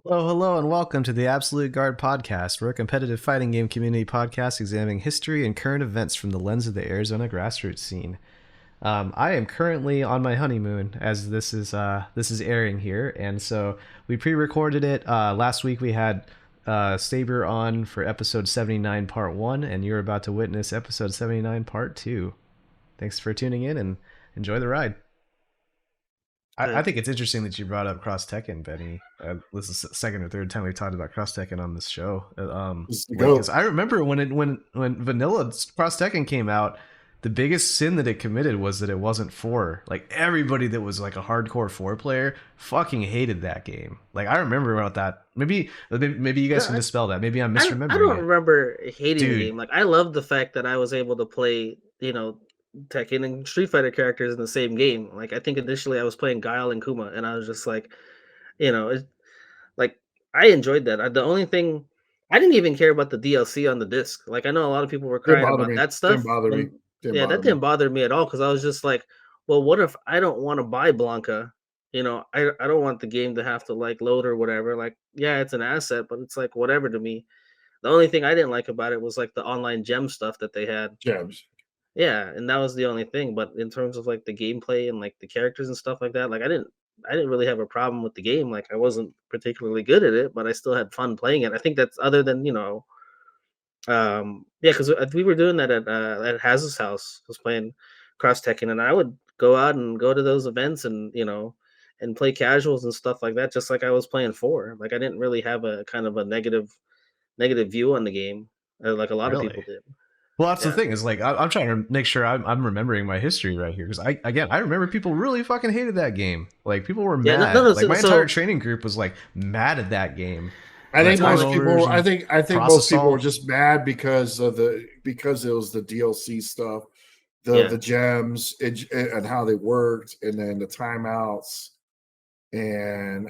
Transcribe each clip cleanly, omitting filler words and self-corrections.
Hello, and welcome to the Absolute Guard Podcast. We're a competitive fighting game community podcast examining history and current events from the lens of the Arizona grassroots scene. I am currently on my honeymoon as this is airing here, and so we pre-recorded it. Last week we had Sabre on for episode 79, part 1, and you're about to witness episode 79, part 2. Thanks for tuning in and enjoy the ride. I think it's interesting that you brought up Cross Tekken, Benny. This is the second or third time we've talked about Cross Tekken on this show. Because I remember when Vanilla Cross Tekken came out, the biggest sin that it committed was that it wasn't 4. Like, everybody that was like a hardcore 4 player fucking hated that game. Like, I remember about that. Maybe you guys can dispel that. Maybe I'm misremembering. I don't remember hating the game. Like, I love the fact that I was able to play, Tekken and Street Fighter characters in the same game. Like, I think initially I was playing Guile and Kuma, and I was just like, like, I enjoyed that. The only thing, I didn't even care about the DLC on the disc. Like, I know a lot of people were crying about that stuff. Didn't bother me. That didn't bother me at all, because I was just like, well, what if I don't want to buy Blanca? I don't want the game to have to like load or whatever. Like, yeah, it's an asset, but it's like whatever to me. The only thing I didn't like about it was like the online gem stuff that they had. Gems. Yeah, and that was the only thing. But in terms of like the gameplay and like the characters and stuff like that, like I didn't really have a problem with the game. Like, I wasn't particularly good at it, but I still had fun playing it. I think that's other than because we were doing that at Haz's house. I was playing Cross Tekken, and I would go out and go to those events and and play casuals and stuff like that, just like I was playing 4. Like, I didn't really have a kind of a negative view on the game, like a lot of people did. Well, that's the thing, is like I'm trying to make sure I'm remembering my history right here, because I remember people really fucking hated that game. Like, people were mad. My entire training group was like mad at that game. I think most people. I think most people were just mad because it was the DLC stuff, the gems and how they worked, and then the timeouts, and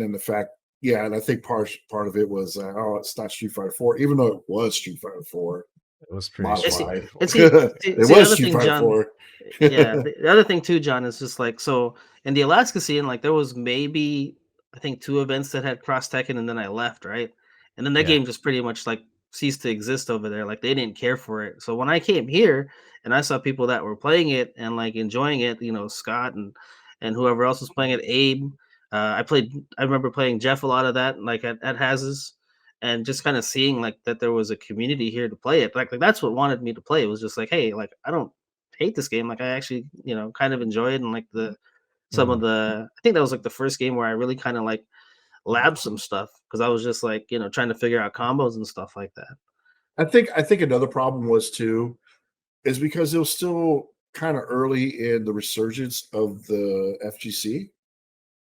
then the fact. Yeah, and I think part of it was it's not Street Fighter 4, even though it was Street Fighter 4. It was pretty modified. It was Street Fighter 4. Yeah, the other thing too, John, is just like, so in the Alaska scene, like there was maybe I think 2 events that had Cross Tekken, and then I left, right? And then that game just pretty much like ceased to exist over there. Like, they didn't care for it. So when I came here and I saw people that were playing it and like enjoying it, Scott and whoever else was playing it, Abe. I remember playing Jeff a lot of that, like at Haz's, and just kind of seeing like that there was a community here to play it. Like that's what wanted me to play. It was just like, hey, like I don't hate this game. Like, I actually, kind of enjoy it. And like some of the, I think that was like the first game where I really kind of like labbed some stuff, because I was just like, trying to figure out combos and stuff like that. I think another problem was too, is because it was still kind of early in the resurgence of the FGC.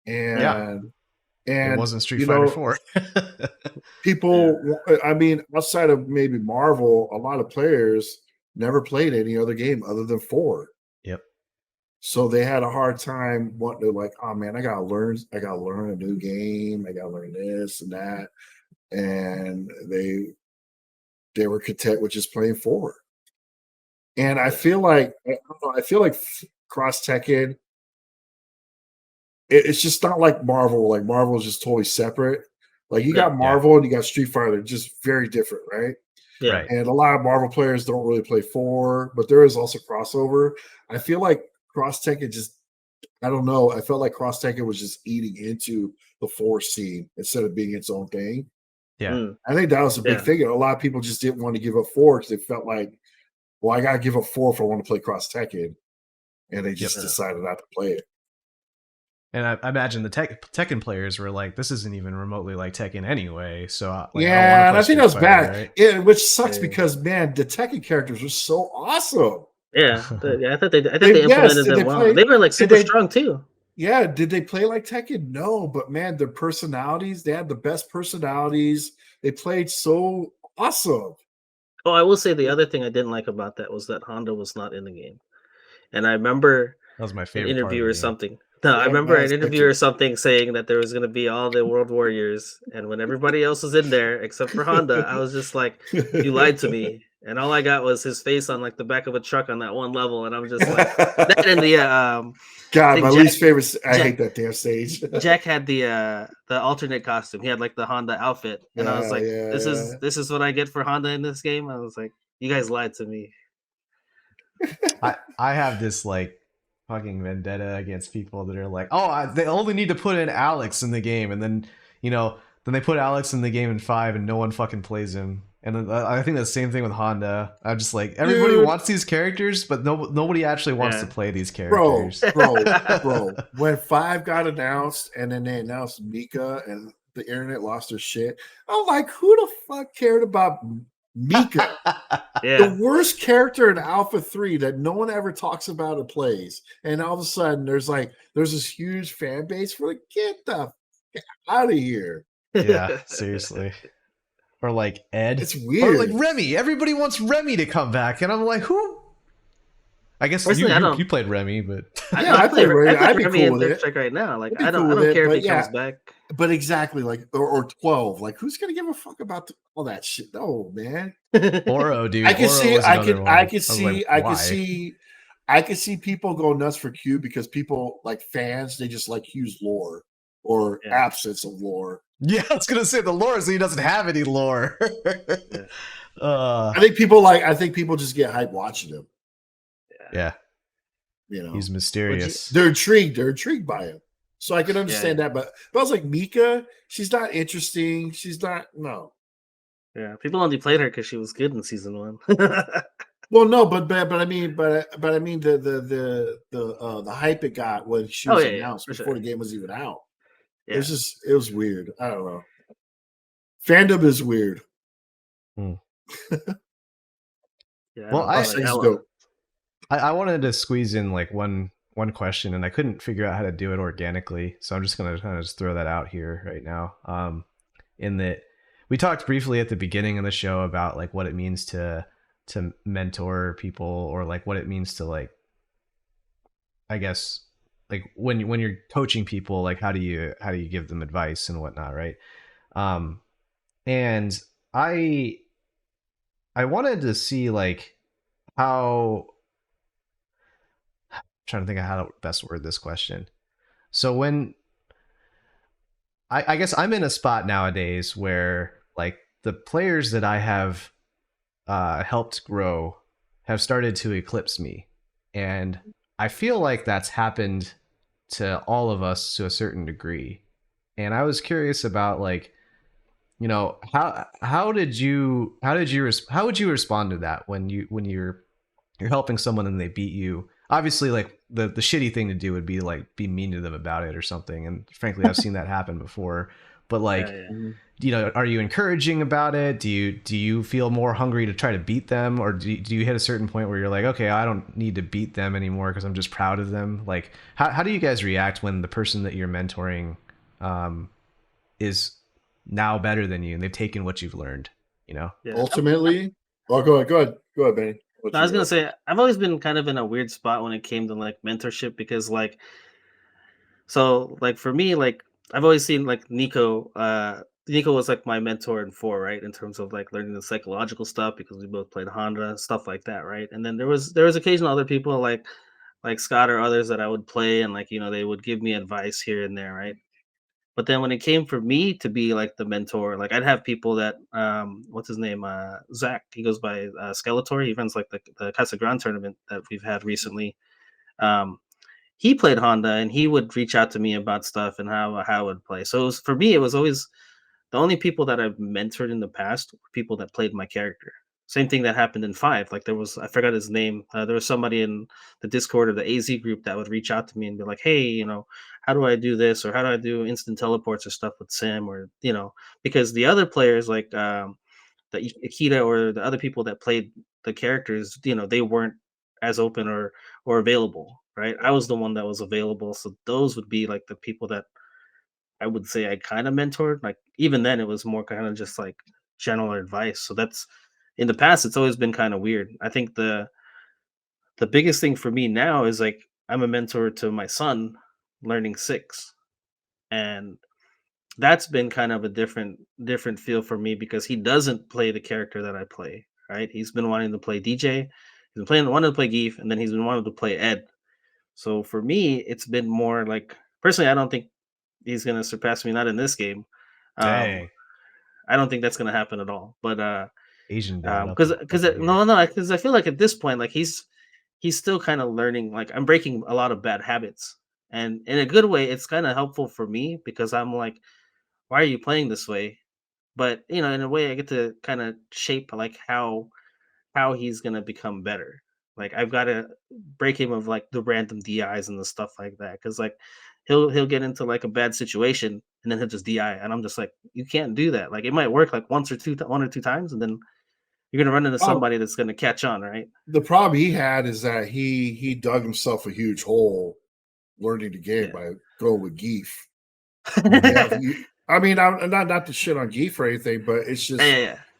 And it wasn't Street Fighter 4. People, I mean, outside of maybe Marvel, a lot of players never played any other game other than 4. Yep. So they had a hard time wanting to, like, oh man, I gotta learn a new game. I gotta learn this and that, and they were content with just playing 4. And I feel like Cross Tekken. It's just not like Marvel. Like, Marvel is just totally separate. Like, you got Marvel and you got Street Fighter, just very different, right? Yeah. Right. And a lot of Marvel players don't really play 4, but there is also crossover. I feel like Cross Tekken I don't know. I felt like Cross Tekken was just eating into the 4 scene instead of being its own thing. Yeah. I think that was a big thing. A lot of people just didn't want to give up 4 because they felt like, well, I got to give up 4 if I want to play Cross Tekken. And they just decided not to play it. And I imagine the Tekken players were like, "This isn't even remotely like Tekken anyway." So I think that was bad. Right? Yeah, which sucks because, man, the Tekken characters were so awesome. Yeah, I thought they implemented them well. They were like super strong too. Yeah, did they play like Tekken? No, but man, their personalities—they had the best personalities. They played so awesome. Oh, I will say the other thing I didn't like about that was that Honda was not in the game, and I remember that was my favorite interview or something. No, I remember an interview or something saying that there was going to be all the World Warriors, and when everybody else was in there except for Honda, I was just like, "You lied to me." and all I got was his face on like the back of a truck on that one level, and I'm just like that and the God, my least favorite. I hate that damn stage. Jack had the alternate costume. He had like the Honda outfit, and I was like, "This is what I get for Honda in this game." I was like, "You guys lied to me." I have this like fucking vendetta against people that are like, oh, they only need to put in Alex in the game, and then then they put Alex in the game in 5, and no one fucking plays him. And then, I think the same thing with Honda. I'm just like, everybody wants these characters, but nobody actually wants to play these characters. Bro. When 5 got announced, and then they announced Mika, and the internet lost their shit. I'm like, who the fuck cared about Mika? The worst character in Alpha 3 that no one ever talks about or plays. And all of a sudden, there's this huge fan base for like, get the out of here. Yeah, seriously. Or like Ed. It's weird. Or like Remy. Everybody wants Remy to come back. And I'm like, who? I guess you played Remy, but I played Remy. I'd be cool with it. Like right now, like I don't care if he comes back. But exactly, like or 12. Like, who's gonna give a fuck about all that shit? No, man. Oro, dude. I can see people go nuts for Q because people like fans, they just like Q's lore or absence of lore. Yeah, I was gonna say the lore is he doesn't have any lore. I think people just get hyped watching him. Yeah. He's mysterious. They're intrigued by him. So I can understand that, but I was like, Mika, she's not interesting. She's not Yeah, people only played her because she was good in season 1. Well, no, but I mean the hype it got when she was announced before the game was even out. Yeah. It was weird. I don't know. Fandom is weird. Well, I wanted to squeeze in like one question, and I couldn't figure out how to do it organically, so I'm just gonna kind of just throw that out here right now. In that we talked briefly at the beginning of the show about like what it means to mentor people, or like what it means to like, I guess, like when you're coaching people, like how do you give them advice and whatnot, right? And I wanted to see like how, I'm trying to think of how to best word this question. So when I guess I'm in a spot nowadays where like the players that I have helped grow have started to eclipse me, and I feel like that's happened to all of us to a certain degree. And I was curious about like, how would you respond to that when you're helping someone and they beat you? Obviously, like the shitty thing to do would be like be mean to them about it or something. And frankly, I've seen that happen before. But like, are you encouraging about it? Do you feel more hungry to try to beat them, or do you hit a certain point where you're like, okay, I don't need to beat them anymore because I'm just proud of them? Like, how do you guys react when the person that you're mentoring is now better than you and they've taken what you've learned? Ultimately, go ahead, Benny. I was gonna say I've always been kind of in a weird spot when it came to like mentorship, because like, so like for me, like I've always seen like Nico was like my mentor in 4, right? In terms of like learning the psychological stuff, because we both played Honda, stuff like that, right? And then there was occasional other people like Scott or others that I would play, and like they would give me advice here and there, right? But then when it came for me to be like the mentor, like I'd have people that what's his name? Zach. He goes by Skeletor. He runs like the Casa Grande tournament that we've had recently. He played Honda, and he would reach out to me about stuff and how I would play. So for me, it was always the only people that I've mentored in the past were people that played my character. Same thing that happened in 5. Like there was, I forgot his name. There was somebody in the Discord or the AZ group that would reach out to me and be like, "Hey, how do I do this, or how do I do instant teleports or stuff with Sim, or because the other players like the Akita or the other people that played the characters, they weren't as open or available, right? I was the one that was available, so those would be like the people that I would say I kind of mentored. Like even then, it was more kind of just like general advice. So that's in the past, it's always been kind of weird. I think the biggest thing for me now is like I'm a mentor to my son learning 6, and that's been kind of a different feel for me because he doesn't play the character that I play. right? He's been wanting to play DJ, he's been wanting to play Geef, and then he's been wanting to play Ed. So for me, it's been more like personally, I don't think he's gonna surpass me, not in this game. Dang. I don't think that's gonna happen at all. But Asian dad, because I feel like at this point, like he's still kind of learning. Like I'm breaking a lot of bad habits, and in a good way, it's kind of helpful for me because I'm like, why are you playing this way? But in a way, I get to kind of shape like how he's gonna become better. Like I've got to break him of like the random DIs and the stuff like that because like he'll get into like a bad situation and then he'll just DI and I'm just like you can't do that. Like it might work like one or two times and then you're gonna run into somebody that's gonna catch on, right? The problem he had is that he dug himself a huge hole learning the game by going with Geef. I mean, I'm not to shit on Geef or anything, but it's just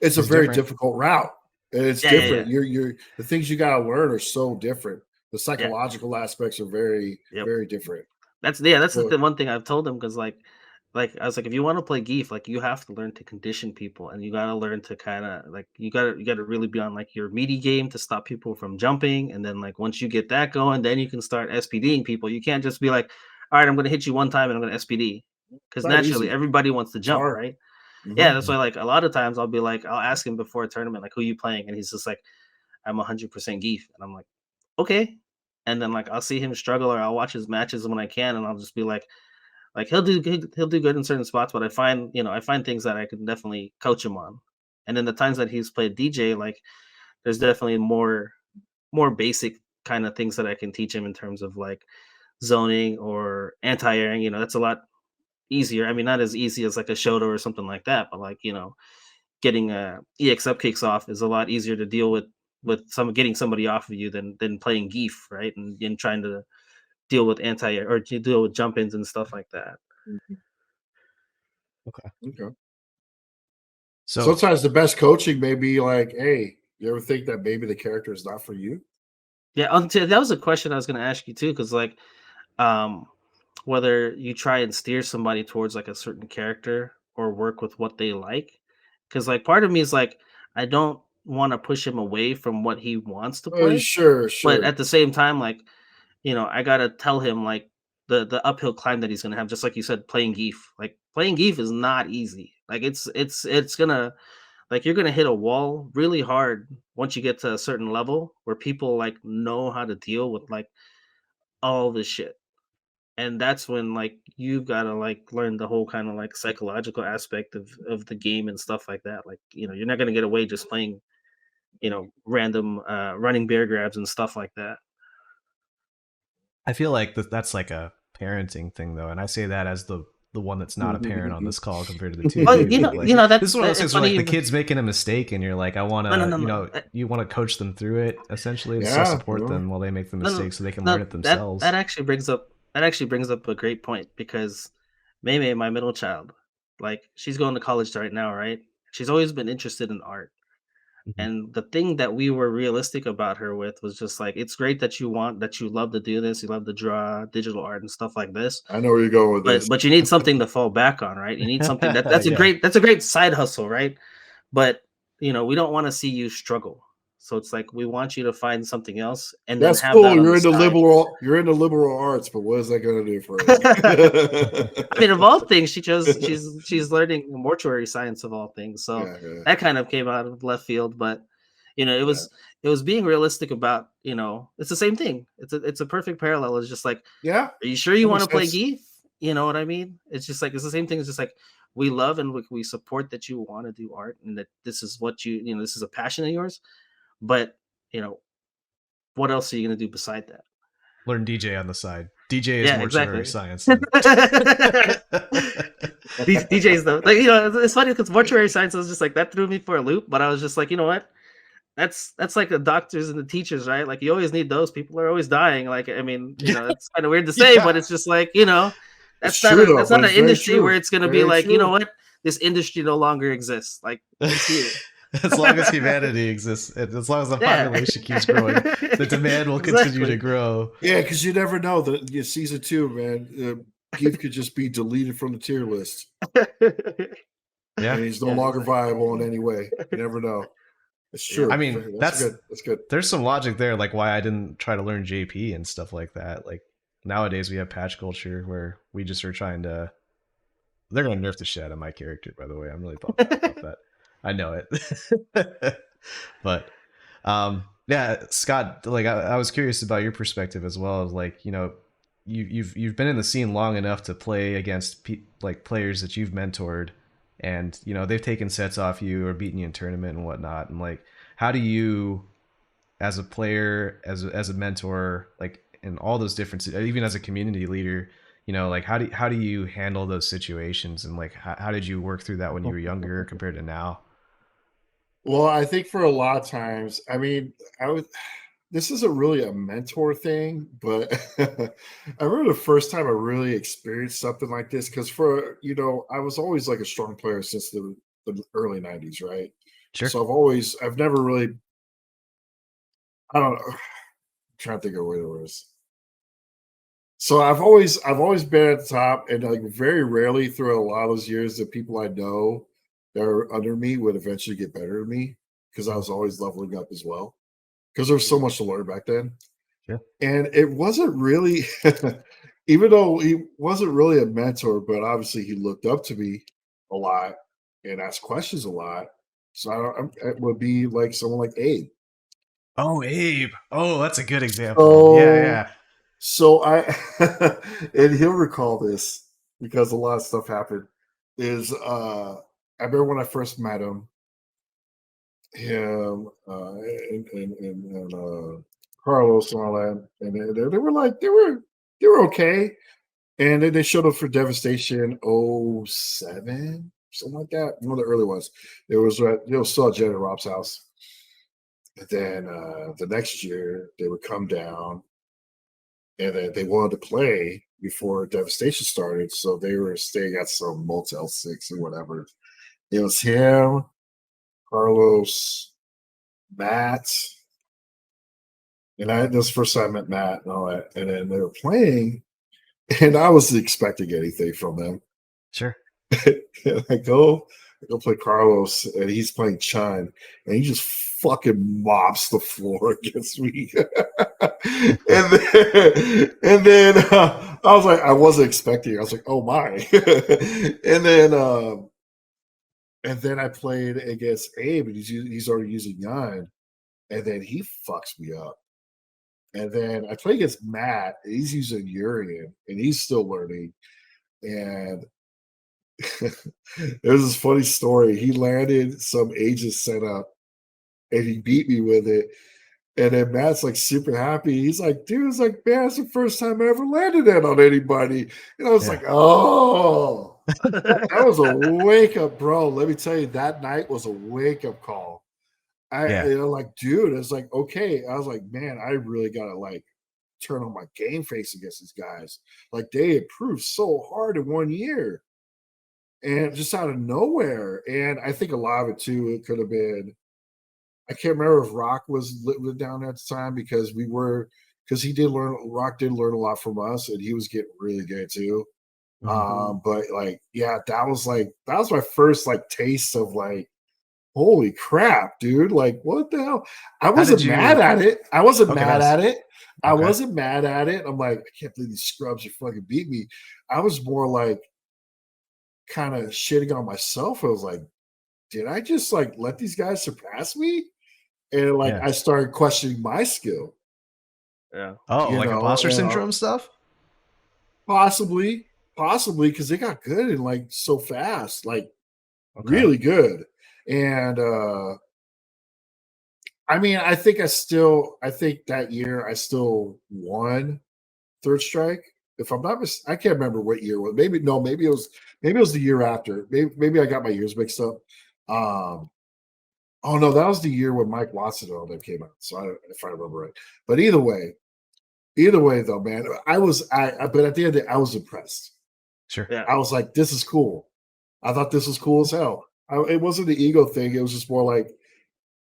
it's a very difficult route. And it's different. You're the things you gotta learn are so different. The psychological aspects are very different. That's the one thing I've told him because like I was like, if you want to play Geef, like you have to learn to condition people, and you gotta learn to kind of like you gotta really be on like your meaty game to stop people from jumping, and then like once you get that going, then you can start SPDing people. You can't just be like, all right, I'm gonna hit you one time and I'm gonna SPD because naturally everybody wants to jump, right? Mm-hmm. Yeah, that's why like a lot of times I'll be like, I'll ask him before a tournament, like, who you playing? And he's just like, I'm 100% Geef, and I'm like, okay. And then like I'll see him struggle, or I'll watch his matches when I can, and I'll just be like he'll do good in certain spots, but I find things that I can definitely coach him on. And then the times that he's played DJ, like there's definitely more basic kind of things that I can teach him in terms of like zoning or anti-airing. That's a lot easier. I mean, not as easy as like a Shoto or something like that, but like getting EX upkicks off is a lot easier to deal with getting somebody off of you than playing Geef, right? And trying to deal with or deal with jump ins and stuff like that. Okay. So sometimes the best coaching may be like, hey, you ever think that maybe the character is not for you? Yeah, that was a question I was going to ask you too, because like, whether you try and steer somebody towards like a certain character or work with what they like, because like part of me is like, I don't want to push him away from what he wants to play. Sure. But at the same time, like, I gotta tell him like the uphill climb that he's gonna have, just like you said, playing Geef. Like playing Geef is not easy. Like it's gonna like you're gonna hit a wall really hard once you get to a certain level where people like know how to deal with like all this shit. And that's when like you've got to like learn the whole kind of like psychological aspect of the game and stuff like that. Like, you're not gonna get away just playing, random running bear grabs and stuff like that. I feel like that's like a parenting thing though, and I say that as the one that's not a parent on this call compared to the two. Well, this is one of those things where like the kid's making a mistake, and you're like, I want to, you want to coach them through it essentially, and still support them while they make the mistake, so they can learn it themselves. That actually brings up a great point, because May, my middle child, like she's going to college right now, right? She's always been interested in art. And the thing that we were realistic about her with was just like, it's great that you love to do this, you love to draw digital art and stuff like this. I know where you're going with this. But you need something to fall back on, right? You need something that's a great side hustle, right? But we don't want to see you struggle. So it's like we want you to find something else, and that's then have cool. That you're into liberal arts, but what is that going to do for us? I mean, of all things, she's learning mortuary science of all things. So that kind of came out of left field, but it was being realistic about it's the same thing. It's a perfect parallel. It's just like, are you sure you want to play Geef? You know what I mean? It's just like it's the same thing. It's just like we love and we support that you want to do art and that this is what this is a passion of yours. But what else are you going to do beside that? Learn DJ on the side. DJ is mortuary science. DJs though, like it's funny because mortuary science was just like that threw me for a loop. But I was just like, you know what? That's like the doctors and the teachers, right? Like you always need those. People are always dying. Like I mean, it's kind of weird to say, but it's just like that's not an industry where it's going to be like, you know what? This industry no longer exists. Like it's here. As long as humanity exists, as long as the population keeps growing, the demand will continue to grow. Yeah, because you never know. Season 2, man, Geef could just be deleted from the tier list. And he's no longer viable in any way. You never know. It's true. I mean, that's good. That's good. There's some logic there, like why I didn't try to learn JP and stuff like that. Like nowadays we have patch culture where we just are trying to. They're gonna nerf the shit out of my character, by the way. I'm really bummed out about that. I know it. But yeah, Scott, like I was curious about your perspective as well. As like, you know, you've been in the scene long enough to play against like players that you've mentored, and you know they've taken sets off you or beaten you in tournament and whatnot. And like, how do you, as a player, as a mentor, like in all those different, even as a community leader, you know, like how do you handle those situations, and like how did you work through that when you were younger compared to now? Well, I think for a lot of times, I mean, this isn't really a mentor thing, but I remember the first time I really experienced something like this because I was always like a strong player since the early 90s, right? Sure. So I've never really, I don't know, I'm trying to think of what it was. So I've always been at the top, and like very rarely through a lot of those years, the people I know that are under me would eventually get better than me because I was always leveling up as well. Because there was so much to learn back then. Yeah. And it wasn't really, even though he wasn't really a mentor, but obviously he looked up to me a lot and asked questions a lot. So it would be like someone like Abe. Oh, Abe. Oh, that's a good example. Yeah. So and he'll recall this because a lot of stuff happened. I remember when I first met him, and Carlos and all that, and they were like they were okay, and then they showed up for Devastation '07, something like that, one of the early ones. It was still at Jen and Rob's house, and then the next year they would come down, and then they wanted to play before Devastation started, so they were staying at some Motel 6 or whatever. It was him, Carlos, Matt, and this was the first time I met Matt and all that. And then they were playing, and I wasn't expecting anything from them. Sure. I go play Carlos, and he's playing Chun, and he just fucking mops the floor against me. and then I was like, I wasn't expecting it. I was like, oh my. And then I played against Abe, and he's already using Yan, and then he fucks me up. And then I play against Matt. He's using Urian, and he's still learning. And there's this funny story. He landed some Aegis setup, and he beat me with it. And then Matt's like super happy. He's like, dude, it's like, man, it's the first time I ever landed that on anybody. And I was like, oh, that was a wake up, bro. Let me tell you, that night was a wake up call. Like, dude, it's like, okay. I was like, man, I really gotta like turn on my game face against these guys. Like, they improved so hard in 1 year, and just out of nowhere. And I think a lot of it too, it could have been. I can't remember if Rock was living down there at the time because he did learn. Rock did learn a lot from us, and he was getting really good too. But like, yeah, that was my first like taste of like, holy crap, dude. Like, what the hell? I wasn't mad at it. I wasn't mad at it. I'm like, I can't believe these scrubs are fucking beat me. I was more like kind of shitting on myself. I was like, did I just like let these guys surpass me? And like I started questioning my skill. Yeah. Oh, like imposter syndrome stuff? Possibly, because they got good and like so fast, like really good. And I mean, I think that year I still won Third Strike. If I'm not I can't remember what year it was. Maybe it was the year after. Maybe I got my years mixed up. Oh no, that was the year when Mike Watson and all that came out. So if I remember right. But either way though, man, but at the end of the day, I was impressed. Sure. Yeah. I was like, this is cool. I thought this was cool as hell. It wasn't the ego thing. It was just more like,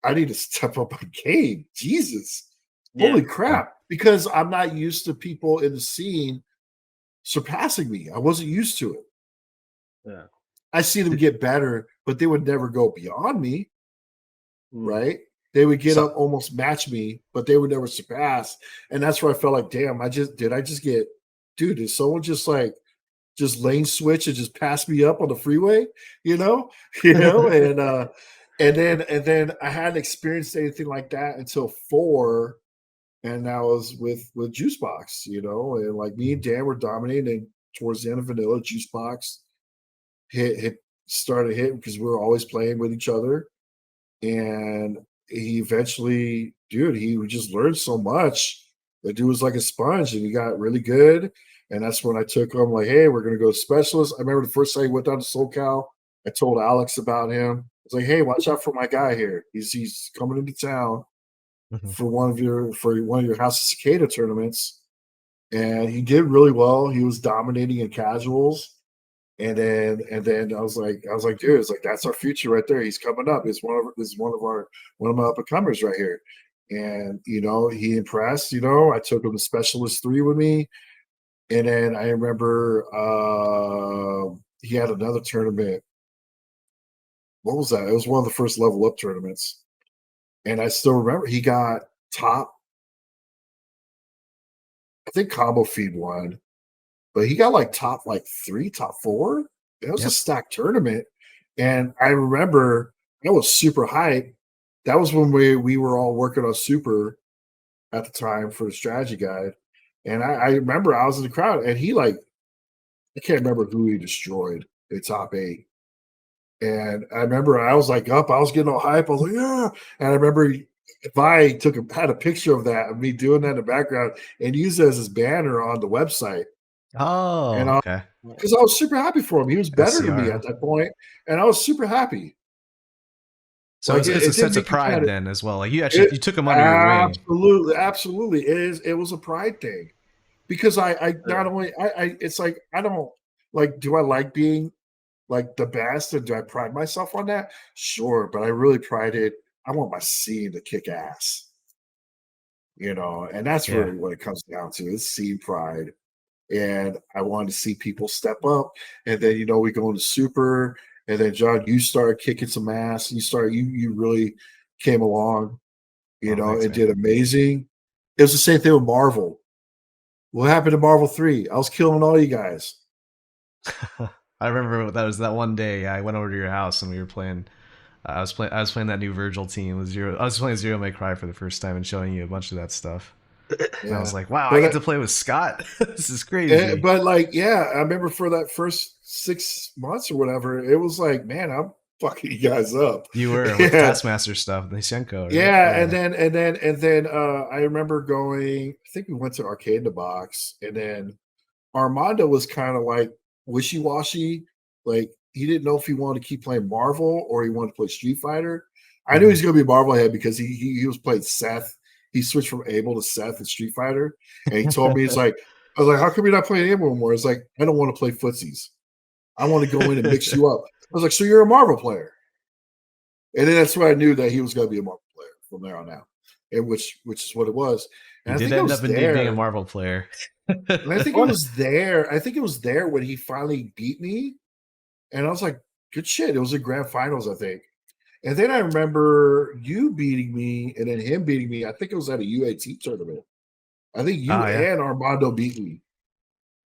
I need to step up my game. Jesus. Holy crap. Because I'm not used to people in the scene surpassing me. I wasn't used to it. Yeah. I see them get better, but they would never go beyond me. Right. they would get up, almost match me, but they would never surpass. And that's where I felt like, damn, did someone just lane switch and just pass me up on the freeway, you know, and then I hadn't experienced anything like that until 4, and that was with Juicebox, and like me and Dan were dominating, and towards the end of Vanilla, Juicebox started hitting because we were always playing with each other, and he eventually, he just learned so much. The dude was like a sponge, and he got really good. And that's when I took him, like, hey, we're going to go specialist. I remember the first time he went down to SoCal, I told Alex about him. I was like, hey, watch out for my guy here. He's coming into town for one of your House of Cicada tournaments. And he did really well. He was dominating in casuals. And then I was like, dude, it's like, that's our future right there. He's coming up. It's one of my up and comers right here. And he impressed. I took him to Specialist 3 with me. And then I remember he had another tournament. What was that? It was one of the first level up tournaments. And I still remember he got top. I think Combo Feed won, but he got like top 3, top 4. It was a stacked tournament. And I remember I was super hyped. That was when we were all working on Super at the time for the strategy guide. And I remember I was in the crowd, and he I can't remember who he destroyed in top 8. And I remember I was like up, I was getting all hype. I was like, yeah. And I remember Vi had a picture of that, of me doing that in the background, and used it as his banner on the website. Oh, and okay. Because I was super happy for him. He was better than me at that point, and I was super happy. So it's a sense of pride then as well. Like you took him under your wing. Absolutely. It was a pride thing, because I not only it's like, I don't do I like being like the best, and do I pride myself on that? Sure, but I really I want my scene to kick ass, and that's really what it comes down to. It's scene pride. And I wanted to see people step up. And then, we go into Super. And then, John, you started kicking some ass. You really came along, and did amazing. It was the same thing with Marvel. What happened to Marvel 3? I was killing all you guys. I remember that one day I went over to your house and we were playing. I was playing that new Virgil team with Zero. I was playing Zero May Cry for the first time and showing you a bunch of that stuff. And I was like, wow, I get to play with Scott. This is crazy. But I remember for that first 6 months or whatever, it was like, man, I'm fucking you guys up. You were with Taskmaster stuff, Nishenko, right? Yeah, and then I remember going, I think we went to Arcade in the Box, and then Armando was kind of like wishy-washy. Like, he didn't know if he wanted to keep playing Marvel or he wanted to play Street Fighter. I knew he was going to be a Marvel head because he was playing Seth. He switched from Abel to Seth in Street Fighter. And he told me, I was like, how come you're not playing Abel anymore? It's like, I don't want to play footsies. I want to go in and mix you up. I was like, so you're a Marvel player. And then that's when I knew that he was going to be a Marvel player from there on out. And which is what it was. And he did end up indeed being a Marvel player. And I think it was there. I think it was there when he finally beat me. And I was like, good shit. It was in grand finals, I think. And then I remember you beating me and then him beating me. I think it was at a UAT tournament. I think you and Armando beat me.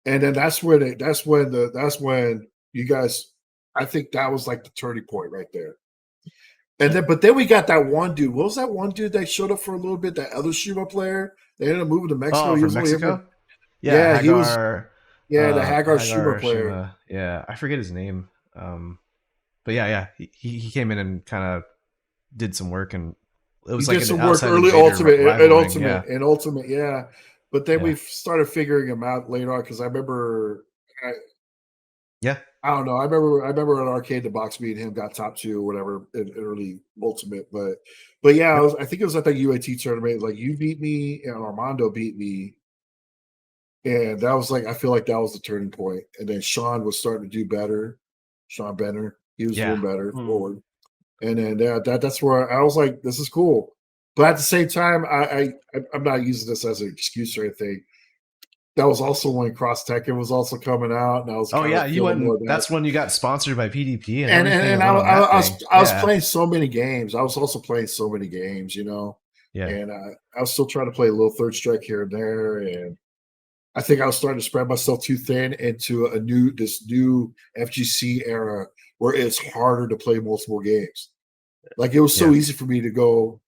And then that's when you guys, I think that was like the turning point right there. And then we got that one dude. What was that one dude that showed up for a little bit? That other Shima player. They ended up moving to Mexico. From Mexico? Yeah, Hagar, he was. Yeah, the Hagar Shima player. Shima. Yeah, I forget his name. But he came in and kind of did some work, and it was did some work early Ultimate, yeah. But then we started figuring him out later on, because I remember. I don't know. I remember an Arcade the Box meeting him, got top 2 or whatever in early Ultimate, but I think it was at the UAT tournament. Like, you beat me and Armando beat me. And that was I feel like that was the turning point. And then Sean was starting to do better. Sean Benner, he was doing better forward. And then that's where I was like, this is cool. But at the same time, I'm not using this as an excuse or anything. that was also when Cross Tekken was also coming out, and I was you went. That's when you got sponsored by PDP and everything. And I was playing so many games. I was also playing so many games, you know. Yeah. And I was still trying to play a little Third Strike here and there, and I think I was starting to spread myself too thin into this new FGC era where it's harder to play multiple games. Like it was so easy for me to go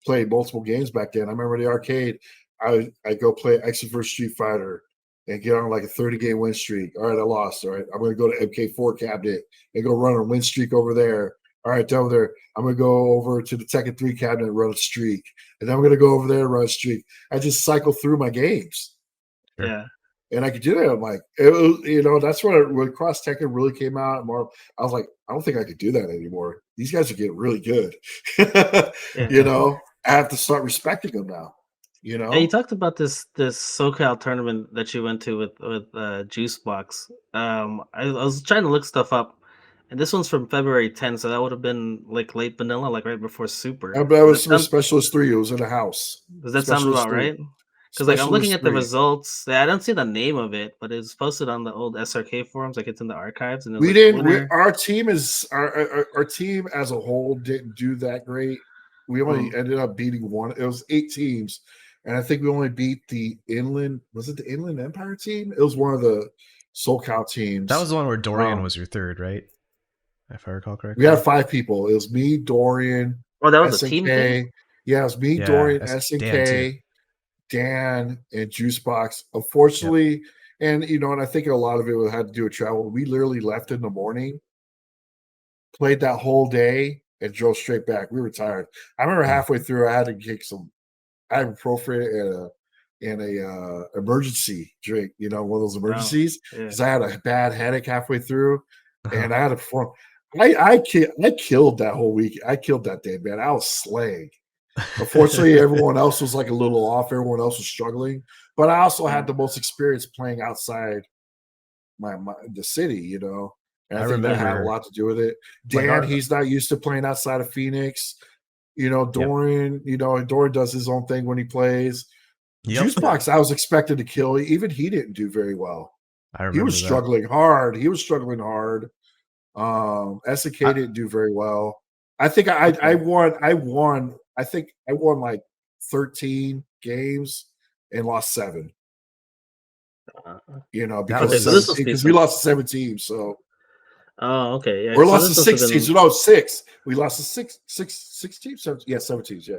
play multiple games back then. I remember the arcade. I go play Exit vs Street Fighter and get on like a 30-game win streak. All right, I lost. All right, I'm going to go to MK4 cabinet and go run a win streak over there. All right, down there, I'm going to go over to the Tekken 3 cabinet and run a streak. And then I'm going to go over there and run a streak. I just cycle through my games. Yeah. And I could do that. I'm like, it was, you know, that's when Cross Tekken really came out. I was like, I don't think I could do that anymore. These guys are getting really good. You know, I have to start respecting them now. You know, and you talked about this SoCal tournament that you went to with Juicebox. I was trying to look stuff up, and this one's from February 10th, so that would have been like late vanilla, like right before Super. But that was from Specialist 3. It was in a house. Does that sound about right? Because like I'm looking at the results. Yeah, I don't see the name of it, but it's posted on the old SRK forums. Like it's in the archives. And we didn't. Our team as a whole didn't do that great. We only ended up beating one. It was 8 teams. And I think we only beat the Inland. Was it the Inland Empire team? It was one of the SoCal teams. That was the one where Dorian was your third, right? If I recall correctly. We had 5 people. It was me, Dorian. Oh, that was SNK. A team thing? Yeah, it was me, Dorian, SNK, Dan, and Juicebox. Unfortunately, and you know, and I think a lot of it had to do with travel. We literally left in the morning, played that whole day, and drove straight back. We were tired. I remember halfway through, I had to kick some ibuprofen and a emergency drink, you know, one of those emergencies, because I had a bad headache halfway through, and I had to perform. I killed that whole week. I killed that day, man. I was slaying. Unfortunately, everyone else was like a little off. Everyone else was struggling, but I also had the most experience playing outside the city, you know. And I think that had a lot to do with it. Dan, he's not used to playing outside of Phoenix. You know, Dorian, you know, Dorian does his own thing when he plays. Juicebox, I was expected to kill. Even he didn't do very well. He was struggling hard. SNK didn't do very well. I think I won. I think I won like 13 games and lost 7. You know, because we lost to 7 teams. So. Oh, okay. Yeah, we lost to 6 teams. No, 6. We lost to six teams. 7 teams. Yeah.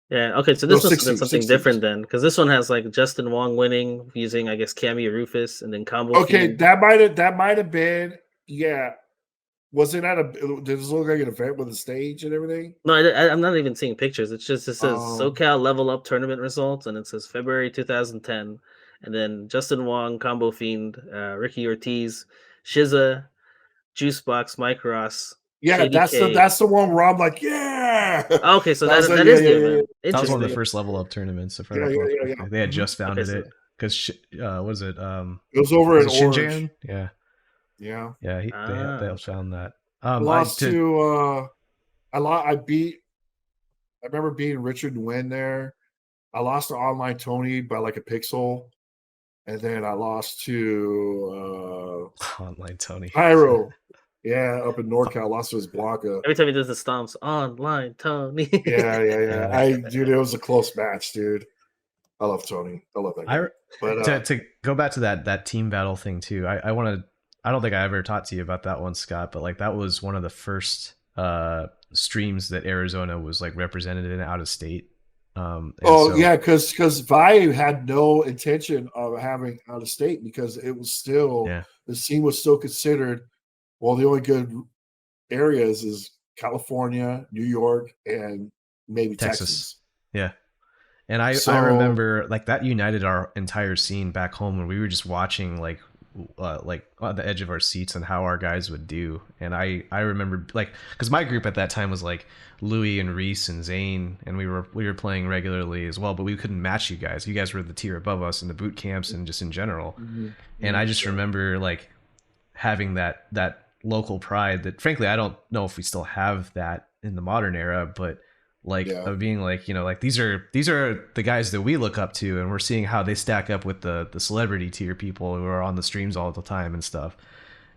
Yeah. Okay. So this was something different then, because this one has like Justin Wong winning using, I guess, Cammy Rufus and then combo. Okay, that might have been. Yeah. Was it did it look like an event with a stage and everything? No, I'm not even seeing pictures. It says SoCal Level Up tournament results, and it says February 2010, and then Justin Wong, Combo Fiend, Ricky Ortiz, Shiza, Juicebox, Mike Ross. Yeah, KDK. that's the one where I'm like, yeah. Okay, so that is the event. That was one of the first Level Up tournaments. If I recall. They had just founded it because was it? It was over in Xinjiang. Yeah. Yeah, they found that. I remember beating Richard Nguyen there. I lost to Online Tony by like a pixel, and then I lost to Online Tony Pyro. Yeah, up in NorCal, lost to his Blanca. Every time he does the stomps, Online Tony. yeah. Dude, it was a close match, dude. I love Tony. I love that guy. But to go back to that team battle thing too, I don't think I ever talked to you about that one, Scott, but like that was one of the first streams that Arizona was like represented in out of state. Because Vi had no intention of having out of state because it was still the scene was still considered. Well, the only good areas is California, New York, and maybe Texas. Yeah. And I remember like that united our entire scene back home when we were just watching like on the edge of our seats and how our guys would do. And I remember like, because my group at that time was like Louis and Reese and Zane, and we were playing regularly as well, but we couldn't match you guys. You guys were the tier above us in the boot camps and just in general. Mm-hmm. And I just remember like having that local pride that frankly I don't know if we still have that in the modern era, but like of being like, you know, like these are the guys that we look up to, and we're seeing how they stack up with the celebrity tier people who are on the streams all the time and stuff.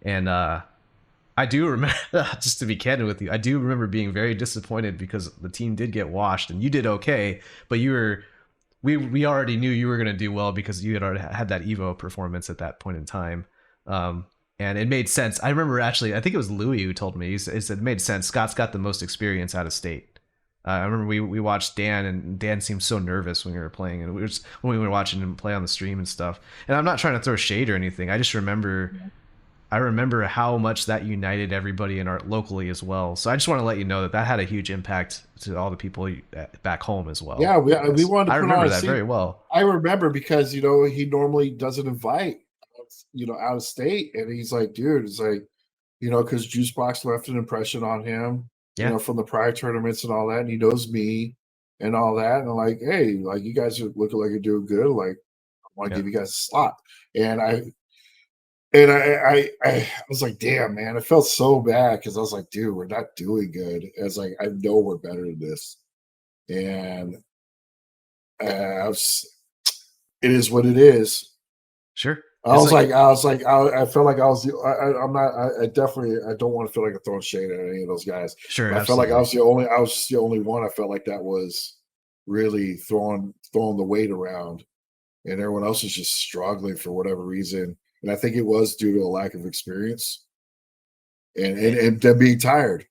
And I do remember, just to be candid with you, I do remember being very disappointed because the team did get washed, and you did okay, but you were, we already knew you were going to do well because you had already had that Evo performance at that point in time. And it made sense. I remember actually, I think it was Louis who told me, he said it made sense. Scott's got the most experience out of state. I remember we watched Dan, and Dan seemed so nervous when we were playing, and when we were watching him play on the stream and stuff. And I'm not trying to throw shade or anything. I just remember, I remember how much that united everybody in our locally as well. So I just want to let you know that had a huge impact to all the people back home as well. Yeah, we wanted to I remember that very well. I remember because, you know, he normally doesn't invite, you know, out of state, and he's like, dude, it's like, you know, because Juicebox left an impression on him. You know, from the prior tournaments and all that, and he knows me and all that. And I'm like, hey, like, you guys are looking like you're doing good. Like, I want to give you guys a slot. And I was like, damn, man, it felt so bad because I was like, dude, we're not doing good. It's like, I know we're better than this. And it is what it is. Sure. I felt like I was I'm not, I definitely, I don't want to feel like I'm throwing shade at any of those guys. Sure. I felt like I was the only one. I felt like that was really throwing the weight around, and everyone else was just struggling for whatever reason. And I think it was due to a lack of experience and them being tired.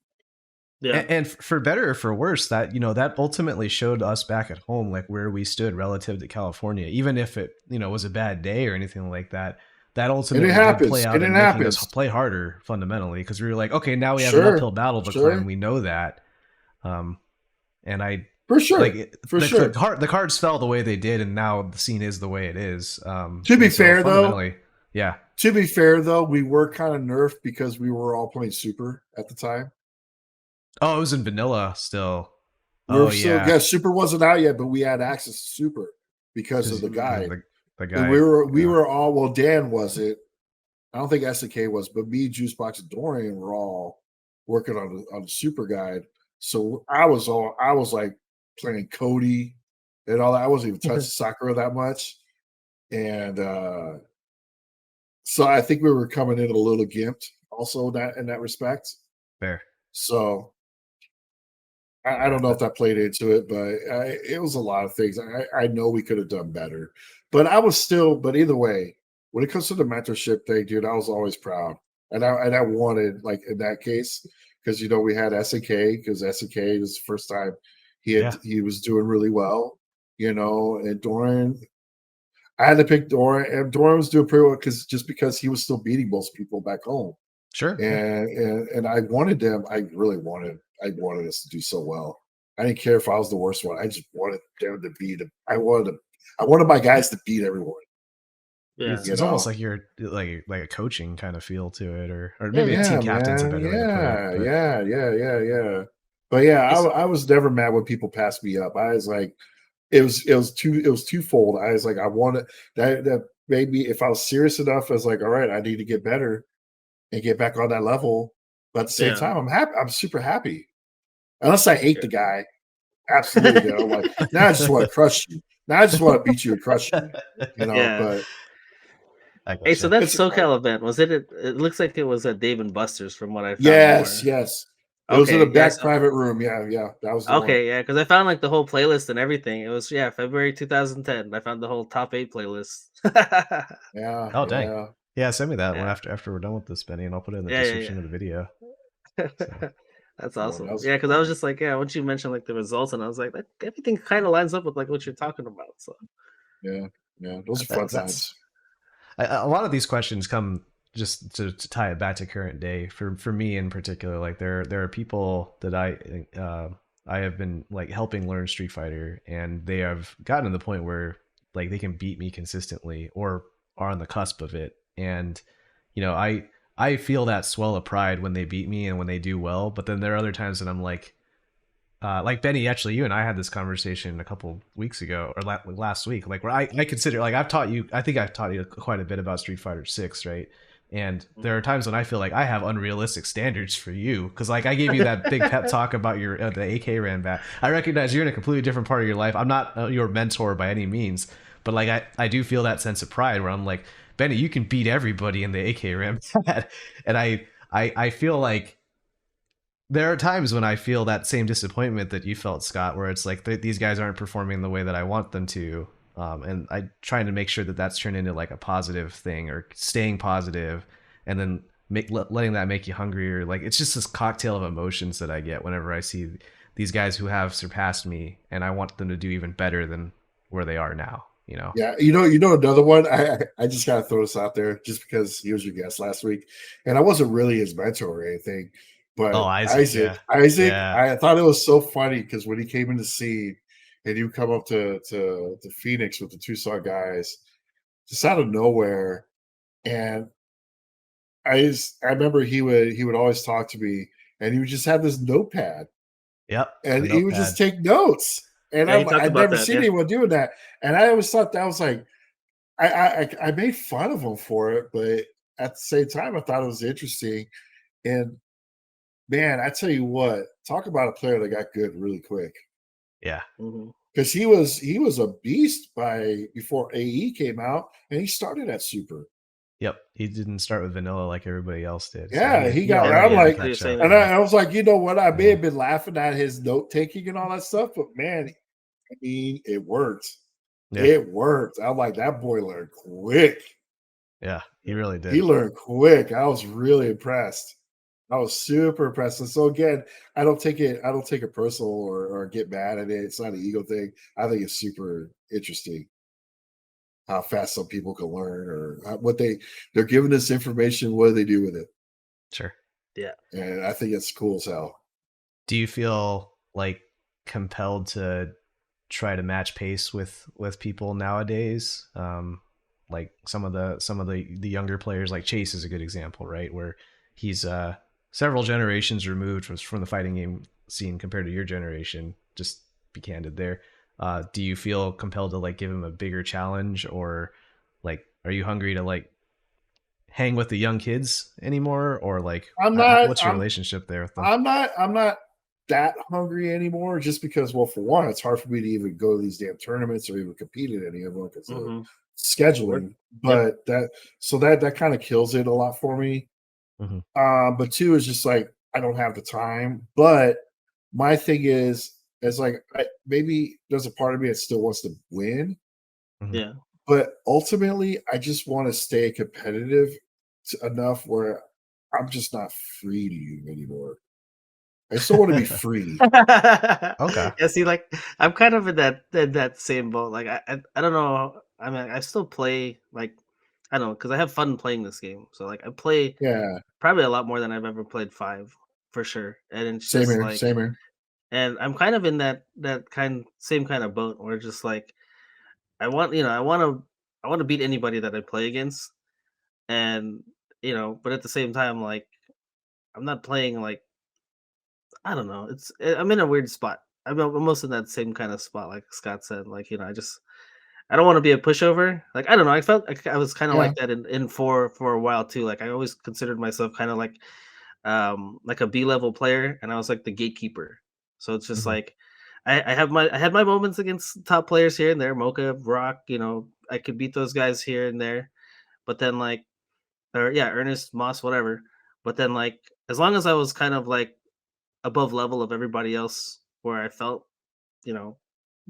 Yeah. And for better or for worse, that, you know, that ultimately showed us back at home, like where we stood relative to California, even if it, you know, was a bad day or anything like that. That ultimately did play out and making us play harder fundamentally, because we were like, okay, now we have an uphill battle to climb. We know that. And I, for sure, like, the cards fell the way they did, and now the scene is the way it is. To be fair, though, yeah. To be fair, though, we were kind of nerfed because we were all playing Super at the time. Oh, it was in vanilla still. Yeah, Super wasn't out yet, but we had access to Super because of the guy. The guy. We were all, well, Dan wasn't. I don't think SNK was, but me, Juicebox, and Dorian were all working on the Super guide. So I was like playing Cody and all that. I wasn't even touching Sakura that much. And so I think we were coming in a little gimped also in that respect. Fair. So I don't know if that played into it, but it was a lot of things. I know we could have done better, but but either way, when it comes to the mentorship thing, dude, I was always proud. And I wanted, like, in that case, because, you know, we had SNK, because SNK was the first time he was doing really well, you know, and Dorian, I had to pick Dorian, and Dorian was doing pretty well because he was still beating most people back home. Sure. And I wanted them. I wanted us to do so well. I didn't care if I was the worst one. I just wanted them to beat him. I wanted my guys to beat everyone. Yeah, it's almost like you're like a coaching kind of feel to it, or maybe a team captain's a better way to put it. Yeah. But yeah, I was never mad when people passed me up. I was like, it was twofold. I was like, I wanted that made me, if I was serious enough, I was like, all right, I need to get better and get back on that level. But at the same time, I'm happy. I'm super happy. Unless I hate the guy. Absolutely. I'm like, now I just want to crush you. Now I just want to beat you and crush you. You know, but hey, so that SoCal event, was it? It looks like it was at Dave and Buster's from what I found. Yes. It was in a back private room. Yeah. That was the one. Yeah, because I found like the whole playlist and everything. It was February 2010. I found the whole top 8 playlist. Yeah. Oh dang. Yeah, send me that one after we're done with this, Benny, and I'll put it in the description of the video. So. That's awesome. Yeah, because I was just like, once you mentioned like the results, and I was like, everything kind of lines up with like what you're talking about. So yeah, those are fun times. A lot of these questions come just to tie it back to current day. For me in particular, like there are people that I have been like helping learn Street Fighter, and they have gotten to the point where like they can beat me consistently or are on the cusp of it. And you know, I feel that swell of pride when they beat me and when they do well, but then there are other times that I'm like Benny, actually, you and I had this conversation a couple weeks ago or last week, like where I consider, like I think I've taught you quite a bit about Street Fighter 6, right? And there are times when I feel like I have unrealistic standards for you, because like I gave you that big pep talk about your the AK ran back. I recognize you're in a completely different part of your life. I'm not your mentor by any means, but like I do feel that sense of pride where I'm like, Benny, you can beat everybody in the AK ran bat. And I feel like there are times when I feel that same disappointment that you felt, Scott, where it's like these guys aren't performing the way that I want them to. And I trying to make sure that that's turned into like a positive thing or staying positive, and then letting that make you hungrier. Like it's just this cocktail of emotions that I get whenever I see these guys who have surpassed me, and I want them to do even better than where they are now. You know? Yeah, you know another one. I just gotta throw this out there just because he was your guest last week, and I wasn't really his mentor or anything. But Isaac, yeah. I thought it was so funny because when he came in the scene and you come up to Phoenix with the Tucson guys, just out of nowhere, and I remember he would always talk to me, and he would just have this notepad, Yep, and he would just take notes, and I'd never seen anyone doing that, and I always thought that was like I made fun of him for it, but at the same time, I thought it was interesting, and man, I tell you what, talk about a player that got good really quick. Yeah. Because he was a beast before AE came out, and he started at Super. Yep, he didn't start with vanilla like everybody else did. Yeah, so he got around like, and I was like, you know what? I may have been laughing at his note taking and all that stuff, but man, I mean, it worked. Yeah. It worked. I'm like, that boy learned quick. Yeah, he really did. He learned quick. I was really impressed. I was super impressed. And so again, I don't take it personal or get mad at it. It's not an ego thing. I think it's super interesting how fast some people can learn or what they're giving us information. What do they do with it? Sure. Yeah. And I think it's cool as hell. Do you feel like compelled to try to match pace with people nowadays? Like some of the younger players, like Chase is a good example, right? Where he's several generations removed from the fighting game scene compared to your generation. Just be candid there. Do you feel compelled to like give him a bigger challenge, or like are you hungry to like hang with the young kids anymore, or like what's your relationship there with them? I'm not that hungry anymore, just because, well, for one, it's hard for me to even go to these damn tournaments or even compete in any of them because of scheduling. But that kind of kills it a lot for me. But two is just like I don't have the time. But my thing is like maybe there's a part of me that still wants to win. Yeah. But ultimately, I just want to stay competitive enough where I'm just not free to you anymore. I still want to be free. Okay. Yeah, see, like I'm kind of in that same boat. Like I don't know. I mean, I still play like I don't know because I have fun playing this game. So like I play probably a lot more than I've ever played 5 for sure. And it's same just here, like same here. And I'm kind of in that same kind of boat where just like I want to beat anybody that I play against, and but at the same time like I'm not playing like I don't know. I'm in a weird spot. I'm almost in that same kind of spot, like Scott said. Like I don't want to be a pushover. Like I don't know. I felt like I was kind of like that in four for a while too. Like I always considered myself kind of like a B-level player, and I was like the gatekeeper. So it's just like I had my moments against top players here and there, Mocha, Rock. I could beat those guys here and there, but then Ernest, Moss, whatever. But then like as long as I was kind of like above level of everybody else where I felt,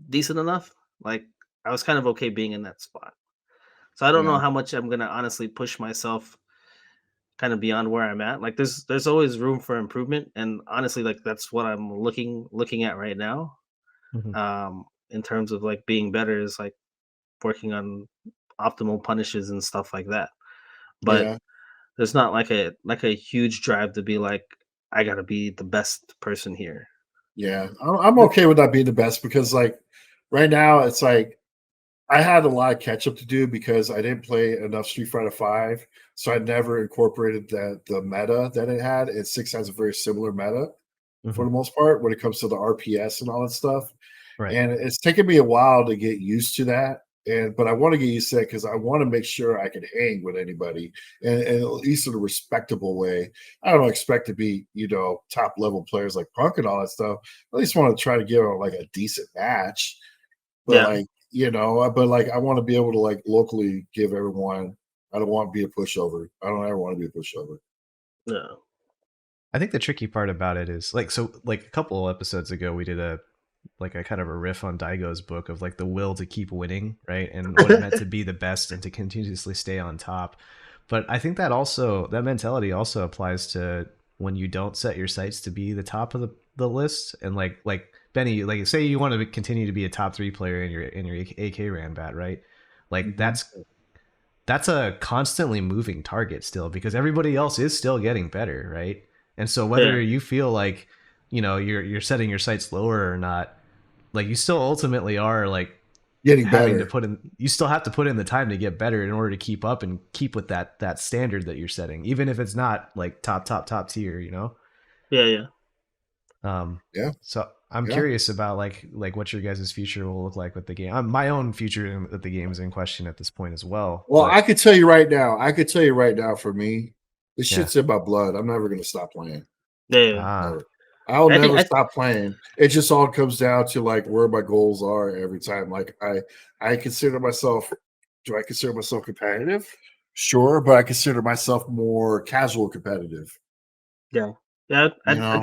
decent enough. Like I was kind of okay being in that spot. So I don't know how much I'm gonna honestly push myself kind of beyond where I'm at. Like there's always room for improvement. And honestly, like that's what I'm looking at right now. In terms of like being better is like working on optimal punishes and stuff like that. But there's not like a huge drive to be like, I gotta be the best person here. Yeah, I'm okay with not being the best because, like, right now it's like I had a lot of catch up to do because I didn't play enough Street Fighter V, so I never incorporated the meta that it had. And 6 has a very similar meta for the most part when it comes to the RPS and all that stuff. Right. And it's taken me a while to get used to that. but I want to get used to it because I want to make sure I can hang with anybody and at least in a respectable way. I don't expect to be, top level players like Punk and all that stuff. I at least want to try to give like a decent match. But Yeah. like, I want to be able to like locally give everyone. I don't want to be a pushover. I don't ever want to be a pushover. No. I think the tricky part about it is like a couple episodes ago we did a kind of a riff on Daigo's book of like the will to keep winning, right? And what it meant to be the best and to continuously stay on top. But I think that mentality also applies to when you don't set your sights to be the top of the list. And like Benny, like say you want to continue to be a top 3 player in your AK Ranbat, right? Like that's a constantly moving target still because everybody else is still getting better, right? And so whether you feel like you're setting your sights lower or not, like you still ultimately are like getting having better. to put in. You still have to put in the time to get better in order to keep up and keep with that standard that you're setting, even if it's not like top tier. Yeah. Yeah. So I'm curious about like what your guys' future will look like with the game. My own future at the game is in question at this point as well. Well, but I could tell you right now. For me, this shit's in my blood. I'm never gonna stop playing. Yeah. Never. I'll never stop playing. It just all comes down to like where my goals are every time. Like I consider myself. Do I consider myself competitive? Sure, but I consider myself more casual competitive. Yeah. I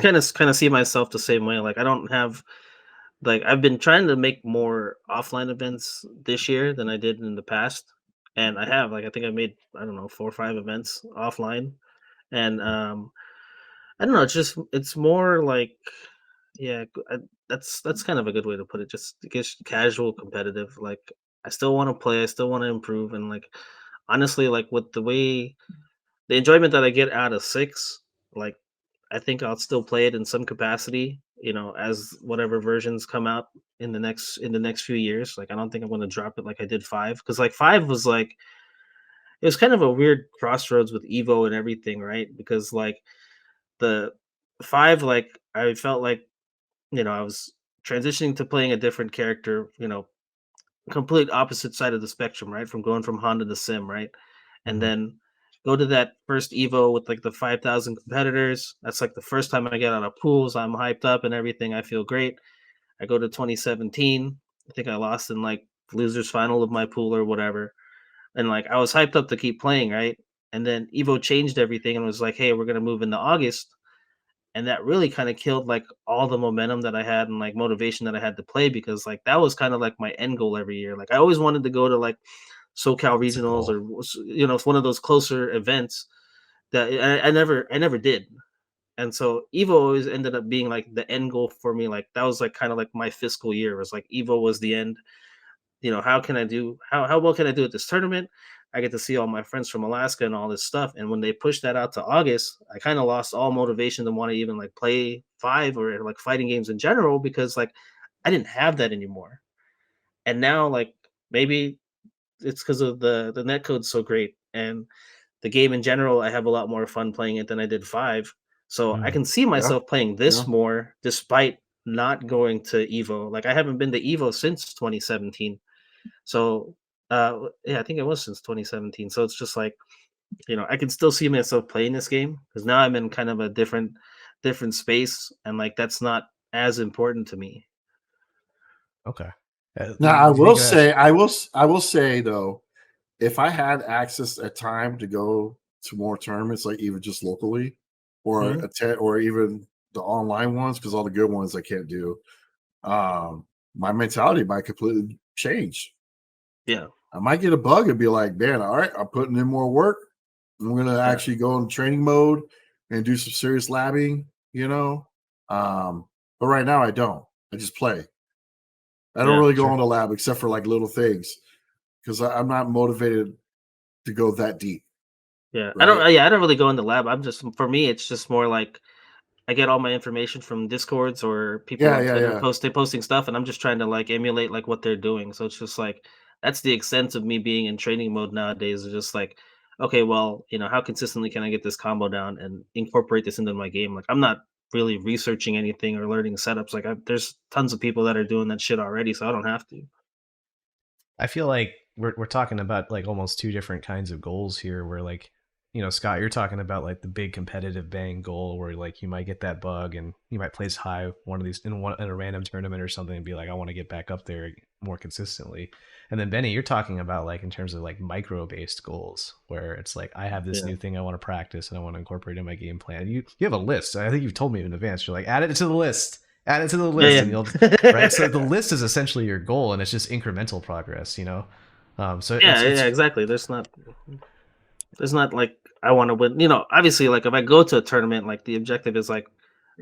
kind of see myself the same way. Like I don't have like I've been trying to make more offline events this year than I did in the past, and I have like I think I made I don't know 4 or 5 events offline, and I don't know. It's more like yeah, that's kind of a good way to put it. Just casual competitive. Like I still want to play, I still want to improve, and like honestly, like with the enjoyment that I get out of 6, like I think I'll still play it in some capacity, as whatever versions come out in the next few years. Like I don't think I'm going to drop it like I did 5 because like 5 was like it was kind of a weird crossroads with Evo and everything, right? Because like the 5 like I felt like, I was transitioning to playing a different character, complete opposite side of the spectrum, right? From going from Honda to Sim, right? And then go to that first Evo with like the 5,000 competitors. That's like the first time I get out of pools. I'm hyped up and everything. I feel great. I go to 2017. I think I lost in like losers final of my pool or whatever. And like I was hyped up to keep playing, right? And then Evo changed everything and was like, hey, we're gonna move into August. And that really kind of killed like all the momentum that I had and like motivation that I had to play because like that was kind of like my end goal every year. Like I always wanted to go to like SoCal regionals or it's one of those closer events that I never did. And so Evo always ended up being like the end goal for me. Like that was like kind of like my fiscal year. It was like Evo was the end. How well can I do at this tournament? I get to see all my friends from Alaska and all this stuff. And when they pushed that out to August, I kind of lost all motivation to want to even like play 5 or like fighting games in general because like I didn't have that anymore. And now like maybe it's because of the net code's so great and the game in general, I have a lot more fun playing it than I did 5. So I can see Yeah. myself playing this more despite not going to Evo. Like I haven't been to Evo since 2017. So yeah, I think it was since 2017. So it's just like, I can still see myself playing this game because now I'm in kind of a different space and like that's not as important to me. Okay. Now Do you think that? I will say though, if I had access at time to go to more tournaments, like even just locally, or Mhm. attend, or even the online ones, because all the good ones I can't do, my mentality might completely change. Yeah. I might get a bug and be like, man, all right, I'm putting in more work. I'm gonna Yeah. actually go in training mode and do some serious labbing, But right now I don't. I just play. I don't Yeah. really go Sure. on the lab except for like little things because I'm not motivated to go that deep, Yeah. right? I don't really go in the lab. For me, it's just more like I get all my information from Discords or people Yeah, on yeah, Twitter yeah. posting stuff, and I'm just trying to like emulate like what they're doing. So it's just like that's the extent of me being in training mode nowadays. Is just like, okay, well, how consistently can I get this combo down and incorporate this into my game? Like I'm not really researching anything or learning setups. Like there's tons of people that are doing that shit already, so I don't have to. I feel like we're talking about like almost two different kinds of goals here. Where like, Scott, you're talking about like the big competitive bang goal where like you might get that bug and you might place high one of these in a random tournament or something and be like, I want to get back up there more consistently. And then Benny, you're talking about like in terms of like micro based goals where it's like I have this new thing I want to practice and I want to incorporate in my game plan. You have a list. I think you've told me in advance. You're like, add it to the list. Add it to the list, and you'll right. So the list is essentially your goal, and it's just incremental progress, So it's exactly. There's not like I want to win. Obviously, like if I go to a tournament, like the objective is like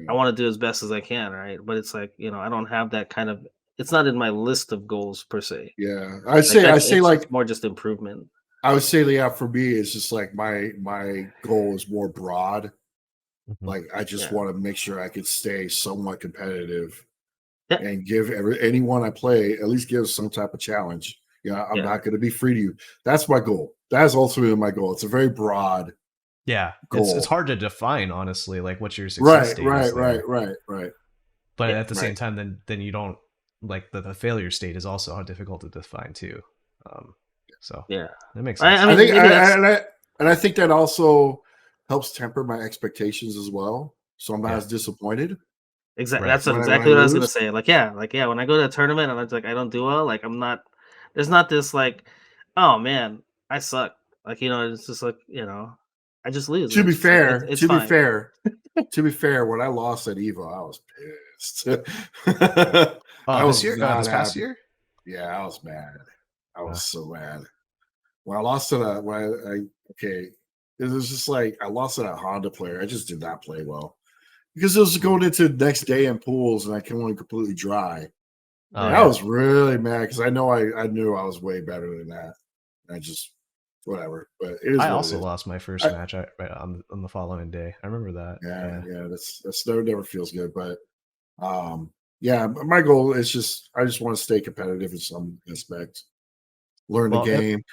I want to do as best as I can, right? But it's like I don't have that kind of. It's not in my list of goals per se. Yeah, I say like more just improvement. I would say, yeah, for me, it's just like my goal is more broad. Like I just want to make sure I could stay somewhat competitive and give anyone I play at least give some type of challenge. I'm not going to be free to you. That's my goal. That's ultimately my goal. It's a very broad goal. It's hard to define, honestly, like what your success state is. Right. But at the same time, then you don't like the failure state is also difficult to define too. So that makes sense. I think that also helps temper my expectations as well, so I'm not as disappointed. Exactly. Right. That's exactly what I was gonna say. Like, when I go to a tournament and it's like I don't do well, like I'm not. There's not this like, oh man, I suck. Like it's just like I just lose. To be fair, to be fair, when I lost at Evo, I was pissed. This past year? Yeah, I was mad. I was so mad when I lost to it was just like I lost to that Honda player. I just did not play well because it was going into the next day in pools and I came on completely dry. I was really mad because I know I knew I was way better than that. I just whatever. But I also lost my first match on the following day. I remember that. Yeah. That's never feels good. But my goal is just I just want to stay competitive in some aspect. Learn the game.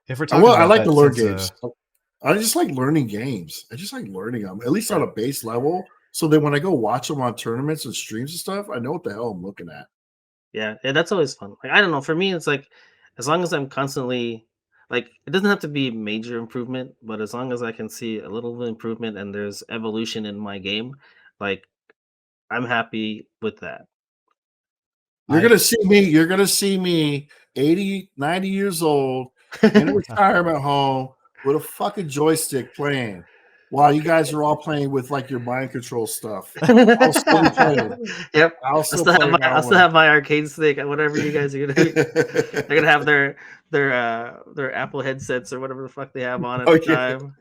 If we're talking about I like to learn games. I just like learning games. I just like learning them, at least on a base level. So that when I go watch them on tournaments and streams and stuff, I know what the hell I'm looking at. Yeah, that's always fun. Like I don't know, for me, it's like as long as I'm constantly like it doesn't have to be major improvement, but as long as I can see a little bit of improvement and there's evolution in my game, like I'm happy with that. You're gonna see me 80, 90 years old in a retirement home with a fucking joystick playing while you guys are all playing with like your mind control stuff. I'll still be playing. Yep. I'll still have my arcade stick. Whatever you guys are gonna do. They're gonna have their Apple headsets or whatever the fuck they have on at the time.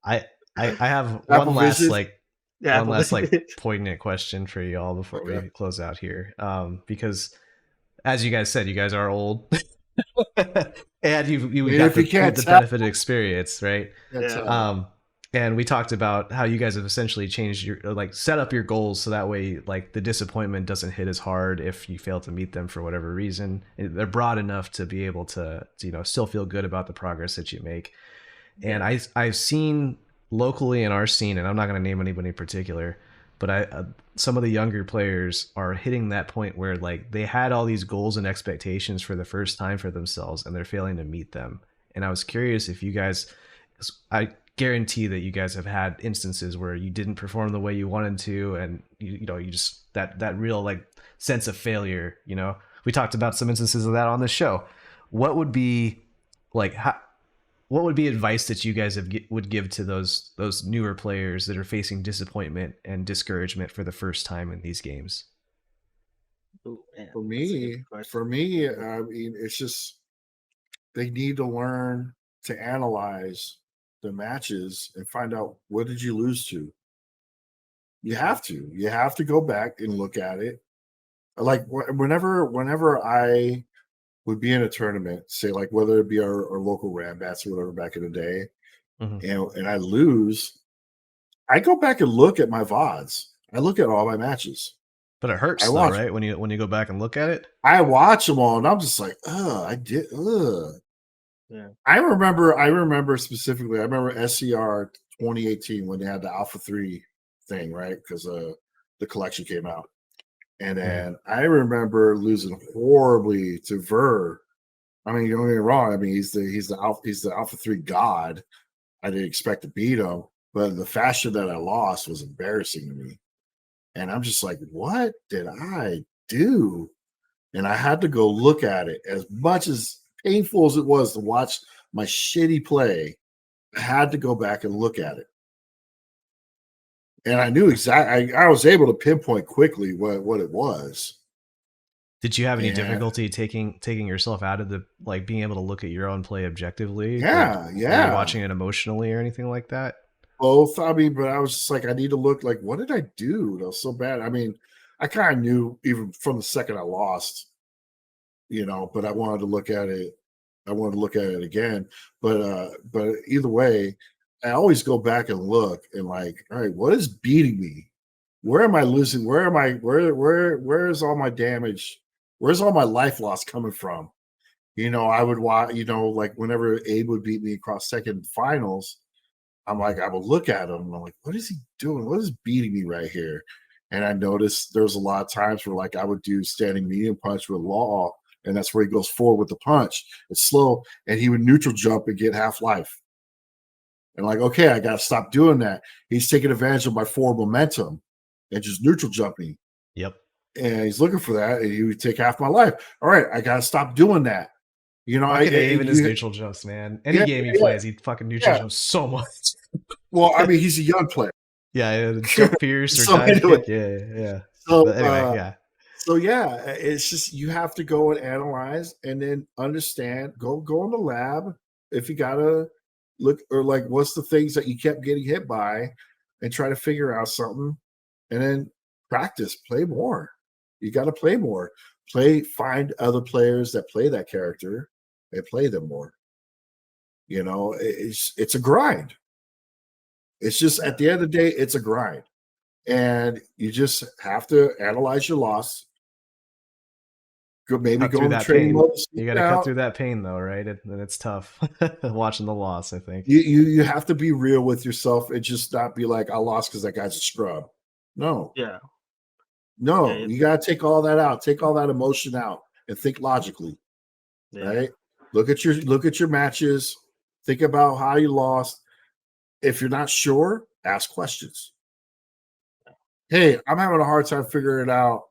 I have one last poignant question for you all before we close out here. Because as you guys said, you guys are old. And you got the benefit of experience, right? And we talked about how you guys have essentially changed your set up your goals so that way like the disappointment doesn't hit as hard if you fail to meet them for whatever reason. They're broad enough to be able to still feel good about the progress that you make. And I've seen locally in our scene, and I'm not going to name anybody in particular, but some of the younger players are hitting that point where like they had all these goals and expectations for the first time for themselves and they're failing to meet them. And I was curious if you guys, I guarantee that you guys have had instances where you didn't perform the way you wanted to, and you just that real like sense of failure. We talked about some instances of that on the show. What would be like what would be advice that you guys would give to those newer players that are facing disappointment and discouragement for the first time in these games? Ooh, man, for me, I mean, it's just they need to learn to analyze the matches and find out what did you lose to. You have to go back and look at it. Like whenever I would be in a tournament, say like whether it be our local Rambats or whatever back in the day, and I lose, I go back and look at my VODs. I look at all my matches. But it hurts though, right? When you go back and look at it? I watch them all and I'm just like, I did. Yeah. I remember specifically, I remember SCR 2018 when they had the Alpha 3 thing, right? Because the collection came out. And then I remember losing horribly to Ver. I mean, don't get me wrong. I mean, he's the Alpha 3 god. I didn't expect to beat him, but the fashion that I lost was embarrassing to me. And I'm just like, what did I do? And I had to go look at it. As much as painful as it was to watch my shitty play, I had to go back and look at it. And I knew exactly, I was able to pinpoint quickly what it was. Did you have any difficulty taking yourself out of the, like, being able to look at your own play objectively? Yeah, like, were you watching it emotionally or anything like that? Both. I mean, but I was just like, I need to look, like, what did I do? That was so bad. I mean, I kind of knew even from the second I lost, but I wanted to look at it. I wanted to look at it again. But either way, I always go back and look and, like, all right, what is beating me? Where am I losing? Where am I? Where is all my damage? Where's all my life loss coming from? I would watch, like whenever Abe would beat me across second finals, I would look at him and I'm like, what is he doing? What is beating me right here? And I noticed there was a lot of times where, like, I would do standing medium punch with Law, and that's where he goes forward with the punch. It's slow, and he would neutral jump and get half life. And, like, okay, I got to stop doing that. He's taking advantage of my forward momentum and just neutral jumping. Yep. And he's looking for that, and he would take half my life. All right, I got to stop doing that. Even his neutral jumps, man. Any game he plays, he fucking neutral jumps so much. Well, I mean, he's a young player. Yeah, jump pierce or dive kick. Yeah. So but anyway, yeah. So yeah, it's just, you have to go and analyze and then understand. Go in the lab if you gotta look, or like, what's the things that you kept getting hit by, and try to figure out something, and then practice, play more. You got to play more. Find other players that play that character and play them more. It's a grind. It's just, at the end of the day, it's a grind. And you just have to analyze your loss. Maybe go in training mode. You got to cut through that pain, though, right? And it's tough watching the loss, I think. You have to be real with yourself and just not be like, I lost because that guy's a scrub. No. Yeah. No, you got to take all that out. Take all that emotion out and think logically. Yeah. Right? Look at your matches. Think about how you lost. If you're not sure, ask questions. Hey, I'm having a hard time figuring out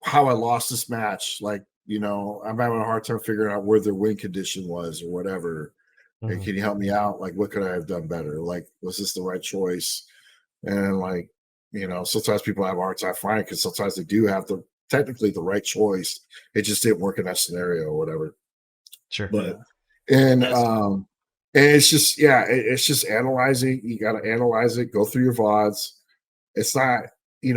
how I lost this match. Like, I'm having a hard time figuring out where their win condition was or whatever. And can you help me out? Like, what could I have done better? Like, was this the right choice? And, like, sometimes people have a hard time finding, because sometimes they do have technically the right choice. It just didn't work in that scenario or whatever. Sure. But and it's just, it's just analyzing. You got to analyze it. Go through your VODs. It's not,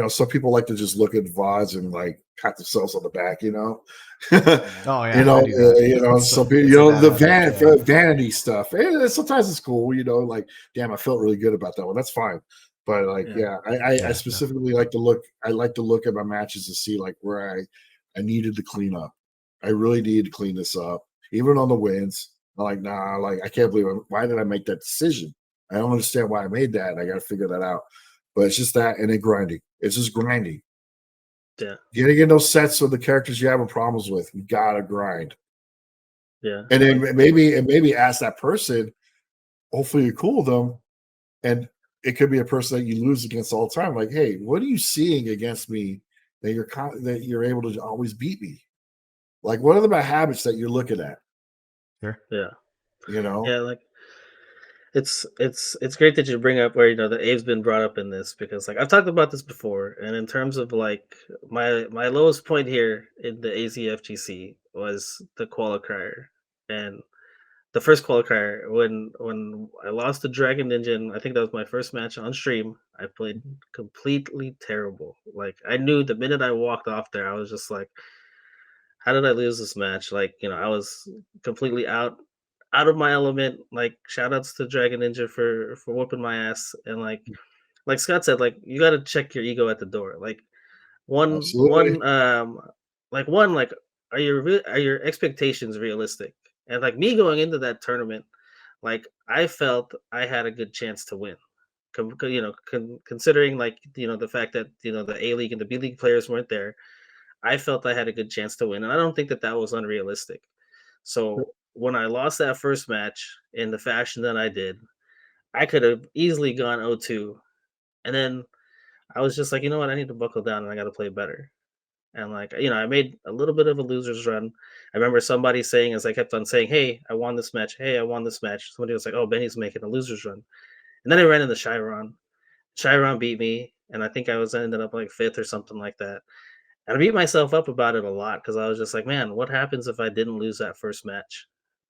some people like to just look at VODs and, like, pat themselves on the back, Oh yeah. Some people, the vanity stuff. And sometimes it's cool, like, damn, I felt really good about that one. That's fine. But, like, I specifically like to look. I like to look at my matches to see, like, where I needed to clean up. I really needed to clean this up, even on the wins. I'm like, nah, like, I can't believe why did I make that decision? I don't understand why I made that. And I got to figure that out. But it's just that, and then grinding. It's just grinding. Yeah. Getting in those sets of the characters you're having problems with, you gotta grind. Yeah. And then maybe ask that person. Hopefully you're cool with them, and it could be a person that you lose against all the time. Like, hey, what are you seeing against me that you're able to always beat me? Like, what are my habits that you're looking at? Sure. Yeah. Yeah, like, it's great that you bring up where, that Abe's been brought up in this, because, like, I've talked about this before, and in terms of, like, my lowest point here in the AZFGC was the qualifier, and the first qualifier when I lost to Dragon Ninja, and I think that was my first match on stream. I played completely terrible. Like, I knew the minute I walked off there, I was just like, how did I lose this match? Like, I was completely out of my element. Like, shout outs to Dragon Ninja for whooping my ass. And, like Scott said, like, you got to check your ego at the door. Like, absolutely. are your expectations realistic? And, like, me going into that tournament, like, I felt I had a good chance to win. considering like the fact that the A League and the B League players weren't there, I felt I had a good chance to win, and I don't think that was unrealistic. So when I lost that first match in the fashion that I did, I could have easily gone 0-2, and then I was just like, you know what, I need to buckle down and I got to play better. And like, I made a little bit of a loser's run. I remember somebody saying, as I kept on saying, "Hey, I won this match. Hey, I won this match." Somebody was like, "Oh, Benny's making a loser's run." And then I ran into Chiron. Chiron beat me, and I think I was ended up like fifth or something like that. And I beat myself up about it a lot because I was just like, man, what happens if I didn't lose that first match?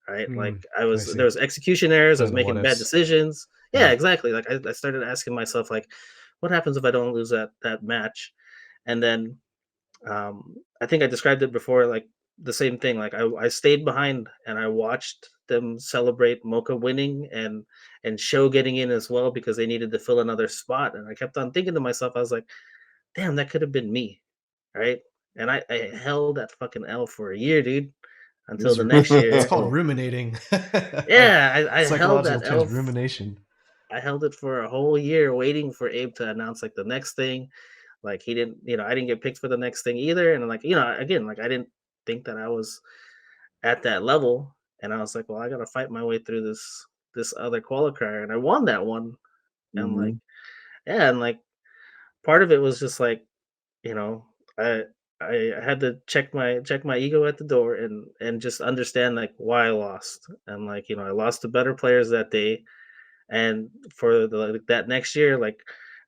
Right? Like I there was execution errors, I was the making bad decisions. Yeah, exactly. Like I started asking myself, like, what happens if I don't lose that match? And then I think I described it before, like the same thing. Like I stayed behind and I watched them celebrate Mocha winning and Show getting in as well because they needed to fill another spot. And I kept on thinking to myself, I was like, damn, that could have been me, right? And I held that fucking L for a year, dude, until the next year. It's called ruminating. Yeah, I held psychological that term, L. rumination. I held it for a whole year, waiting for Abe to announce like the next thing. Like he didn't, I didn't get picked for the next thing either. And like, again, like I didn't think that I was at that level. And I was like, well, I gotta fight my way through this other qualifier. And I won that one. And like, yeah, and like part of it was just like, you know, I I had to check my ego at the door and just understand like why I lost. And like, I lost to better players that day. And for that next year, like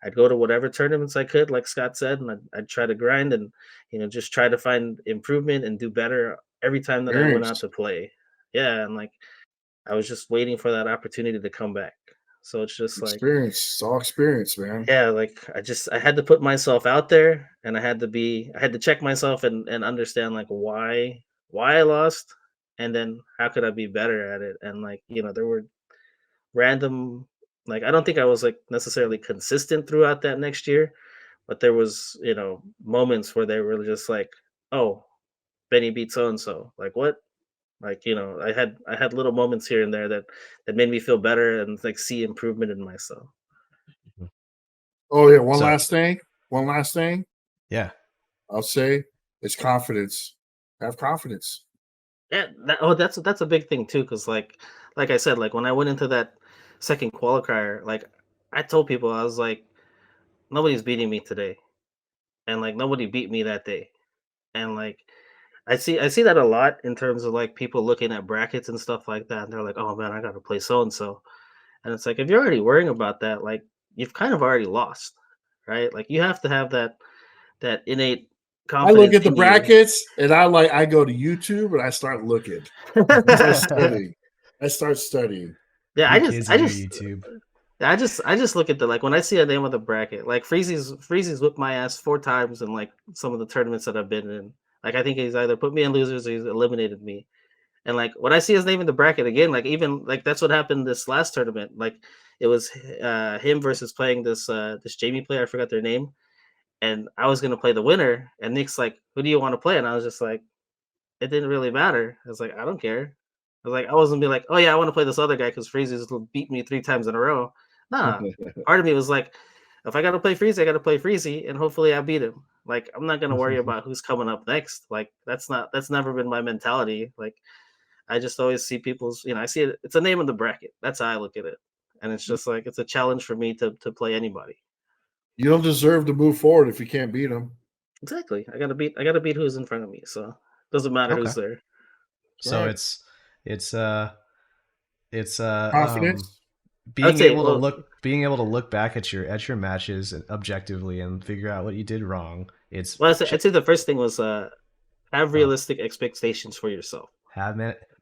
I'd go to whatever tournaments I could, like Scott said, and I'd try to grind and just try to find improvement and do better every time that I went out Experience. to play. Yeah, and like I was just waiting for that opportunity to come back. So it's just like, Experience. It's all experience, man. yeah, like I had to put myself out there, and I had to check myself and understand like why I lost, and then how could I be better at it. And like there were random, like I don't think I was like necessarily consistent throughout that next year, but there was moments where they were just like, oh, Benny beat so and so, like what, like I had little moments here and there that made me feel better and like see improvement in myself. Oh yeah, one last thing. Yeah, I'll say it's confidence. Have confidence. Yeah, that's a big thing too, because like I said, like when I went into that second qualifier, like I told people, I was like, nobody's beating me today, and like nobody beat me that day. And like I see that a lot in terms of like people looking at brackets and stuff like that, and they're like, oh man, I gotta play so and so. And it's like, if you're already worrying about that, like you've kind of already lost, right? Like you have to have that innate I look confidence at the in you. brackets and I go to YouTube and I start looking. I start studying. Yeah, you kids and your YouTube. I just look at the, like when I see a name of the bracket, like Freezy's whipped my ass 4 times in like some of the tournaments that I've been in. Like I think he's either put me in losers or he's eliminated me. And like when I see his name in the bracket again, like even like that's what happened this last tournament. Like it was him versus playing this Jamie player, I forgot their name. And I was gonna play the winner, and Nick's like, "Who do you want to play?" And I was just like, it didn't really matter. I was like, I don't care. I was like, I wasn't be like, oh yeah, I want to play this other guy because Freezy's beat me 3 times in a row. Nah, part of me was like, if I got to play Freezy, I got to play Freezy, and hopefully I beat him. Like, I'm not gonna worry about who's coming up next. Like, that's never been my mentality. Like, I just always see people's, I see it. It's a name of the bracket. That's how I look at it, and it's just like it's a challenge for me to play anybody. You don't deserve to move forward if you can't beat them. Exactly. I gotta beat who's in front of me. So it doesn't matter who's there. So Right. it's Confidence. I would say, well, being able to look back at your matches objectively and figure out what you did wrong. I'd say the first thing was have realistic expectations for yourself.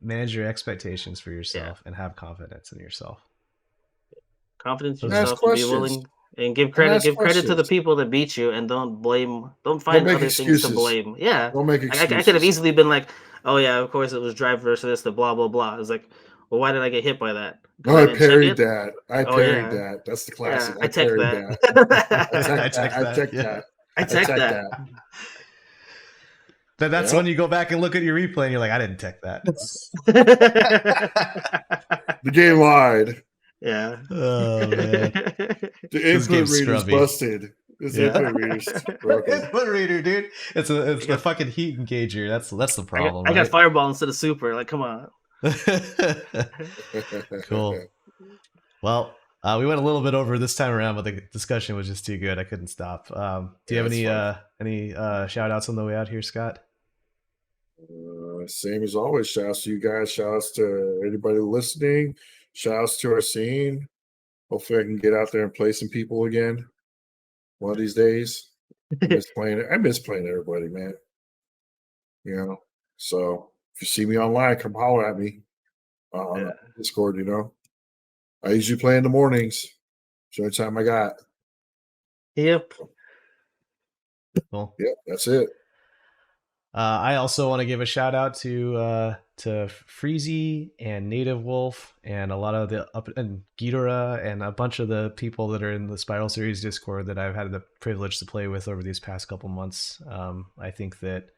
Manage your expectations for yourself and have confidence in yourself. Confidence in And ask yourself and be questions. willing and give credit. Give credit to the people that beat you, and don't find other things to blame. Yeah, Don't make I excuses. could have easily been like, oh yeah, of course it was drive versus the blah blah blah. It's like, well, why did I get hit by that? No, I parried that. That. That's the classic. Yeah, I checked that. I checked that. That's when you go back and look at your replay and you're like, I didn't tech that. The game lied. Yeah. Oh man, The input reader's busted. This input reader's broken. Input reader, dude. It's the fucking heat engager. That's the problem. I got Fireball instead of Super. Like, come on. Cool. Well, we went a little bit over this time around, but the discussion was just too good. I couldn't stop. Do you have any shout outs on the way out here, Scott? Same as always. Shout outs to you guys. Shout outs to anybody listening. Shout outs to our scene. Hopefully I can get out there and play some people again one of these days. I miss playing everybody, man. You know. So if you see me online, come holler at me on Discord, you know. I usually play in the mornings. It's the only time I got. Yep. Cool. Yep, that's it. I also want to give a shout out to Freezy and Native Wolf and a lot of and Ghidorah and a bunch of the people that are in the Spiral Series Discord that I've had the privilege to play with over these past couple months. I think that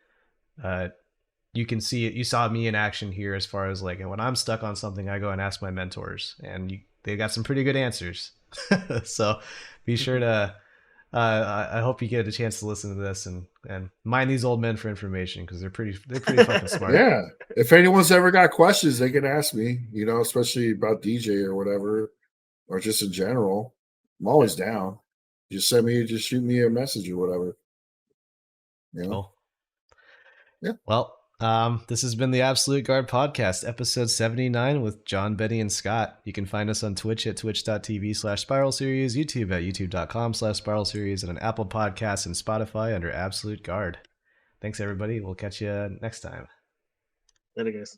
you can see it. You saw me in action here as far as like when I'm stuck on something, I go and ask my mentors, and they got some pretty good answers. So be sure to. I hope you get a chance to listen to this and mind these old men for information because they're pretty fucking smart. Yeah. If anyone's ever got questions, they can ask me, you know, especially about DJ or whatever, or just in general. I'm always down. Just shoot me a message or whatever. You know? Cool. Yeah. Well, this has been the Absolute Guard Podcast, episode 79 with Jon, Benny, and Scott. You can find us on Twitch at twitch.tv/Spiral Series, YouTube at youtube.com/Spiral Series, and on Apple Podcasts and Spotify under Absolute Guard. Thanks, everybody. We'll catch you next time. Later, guys.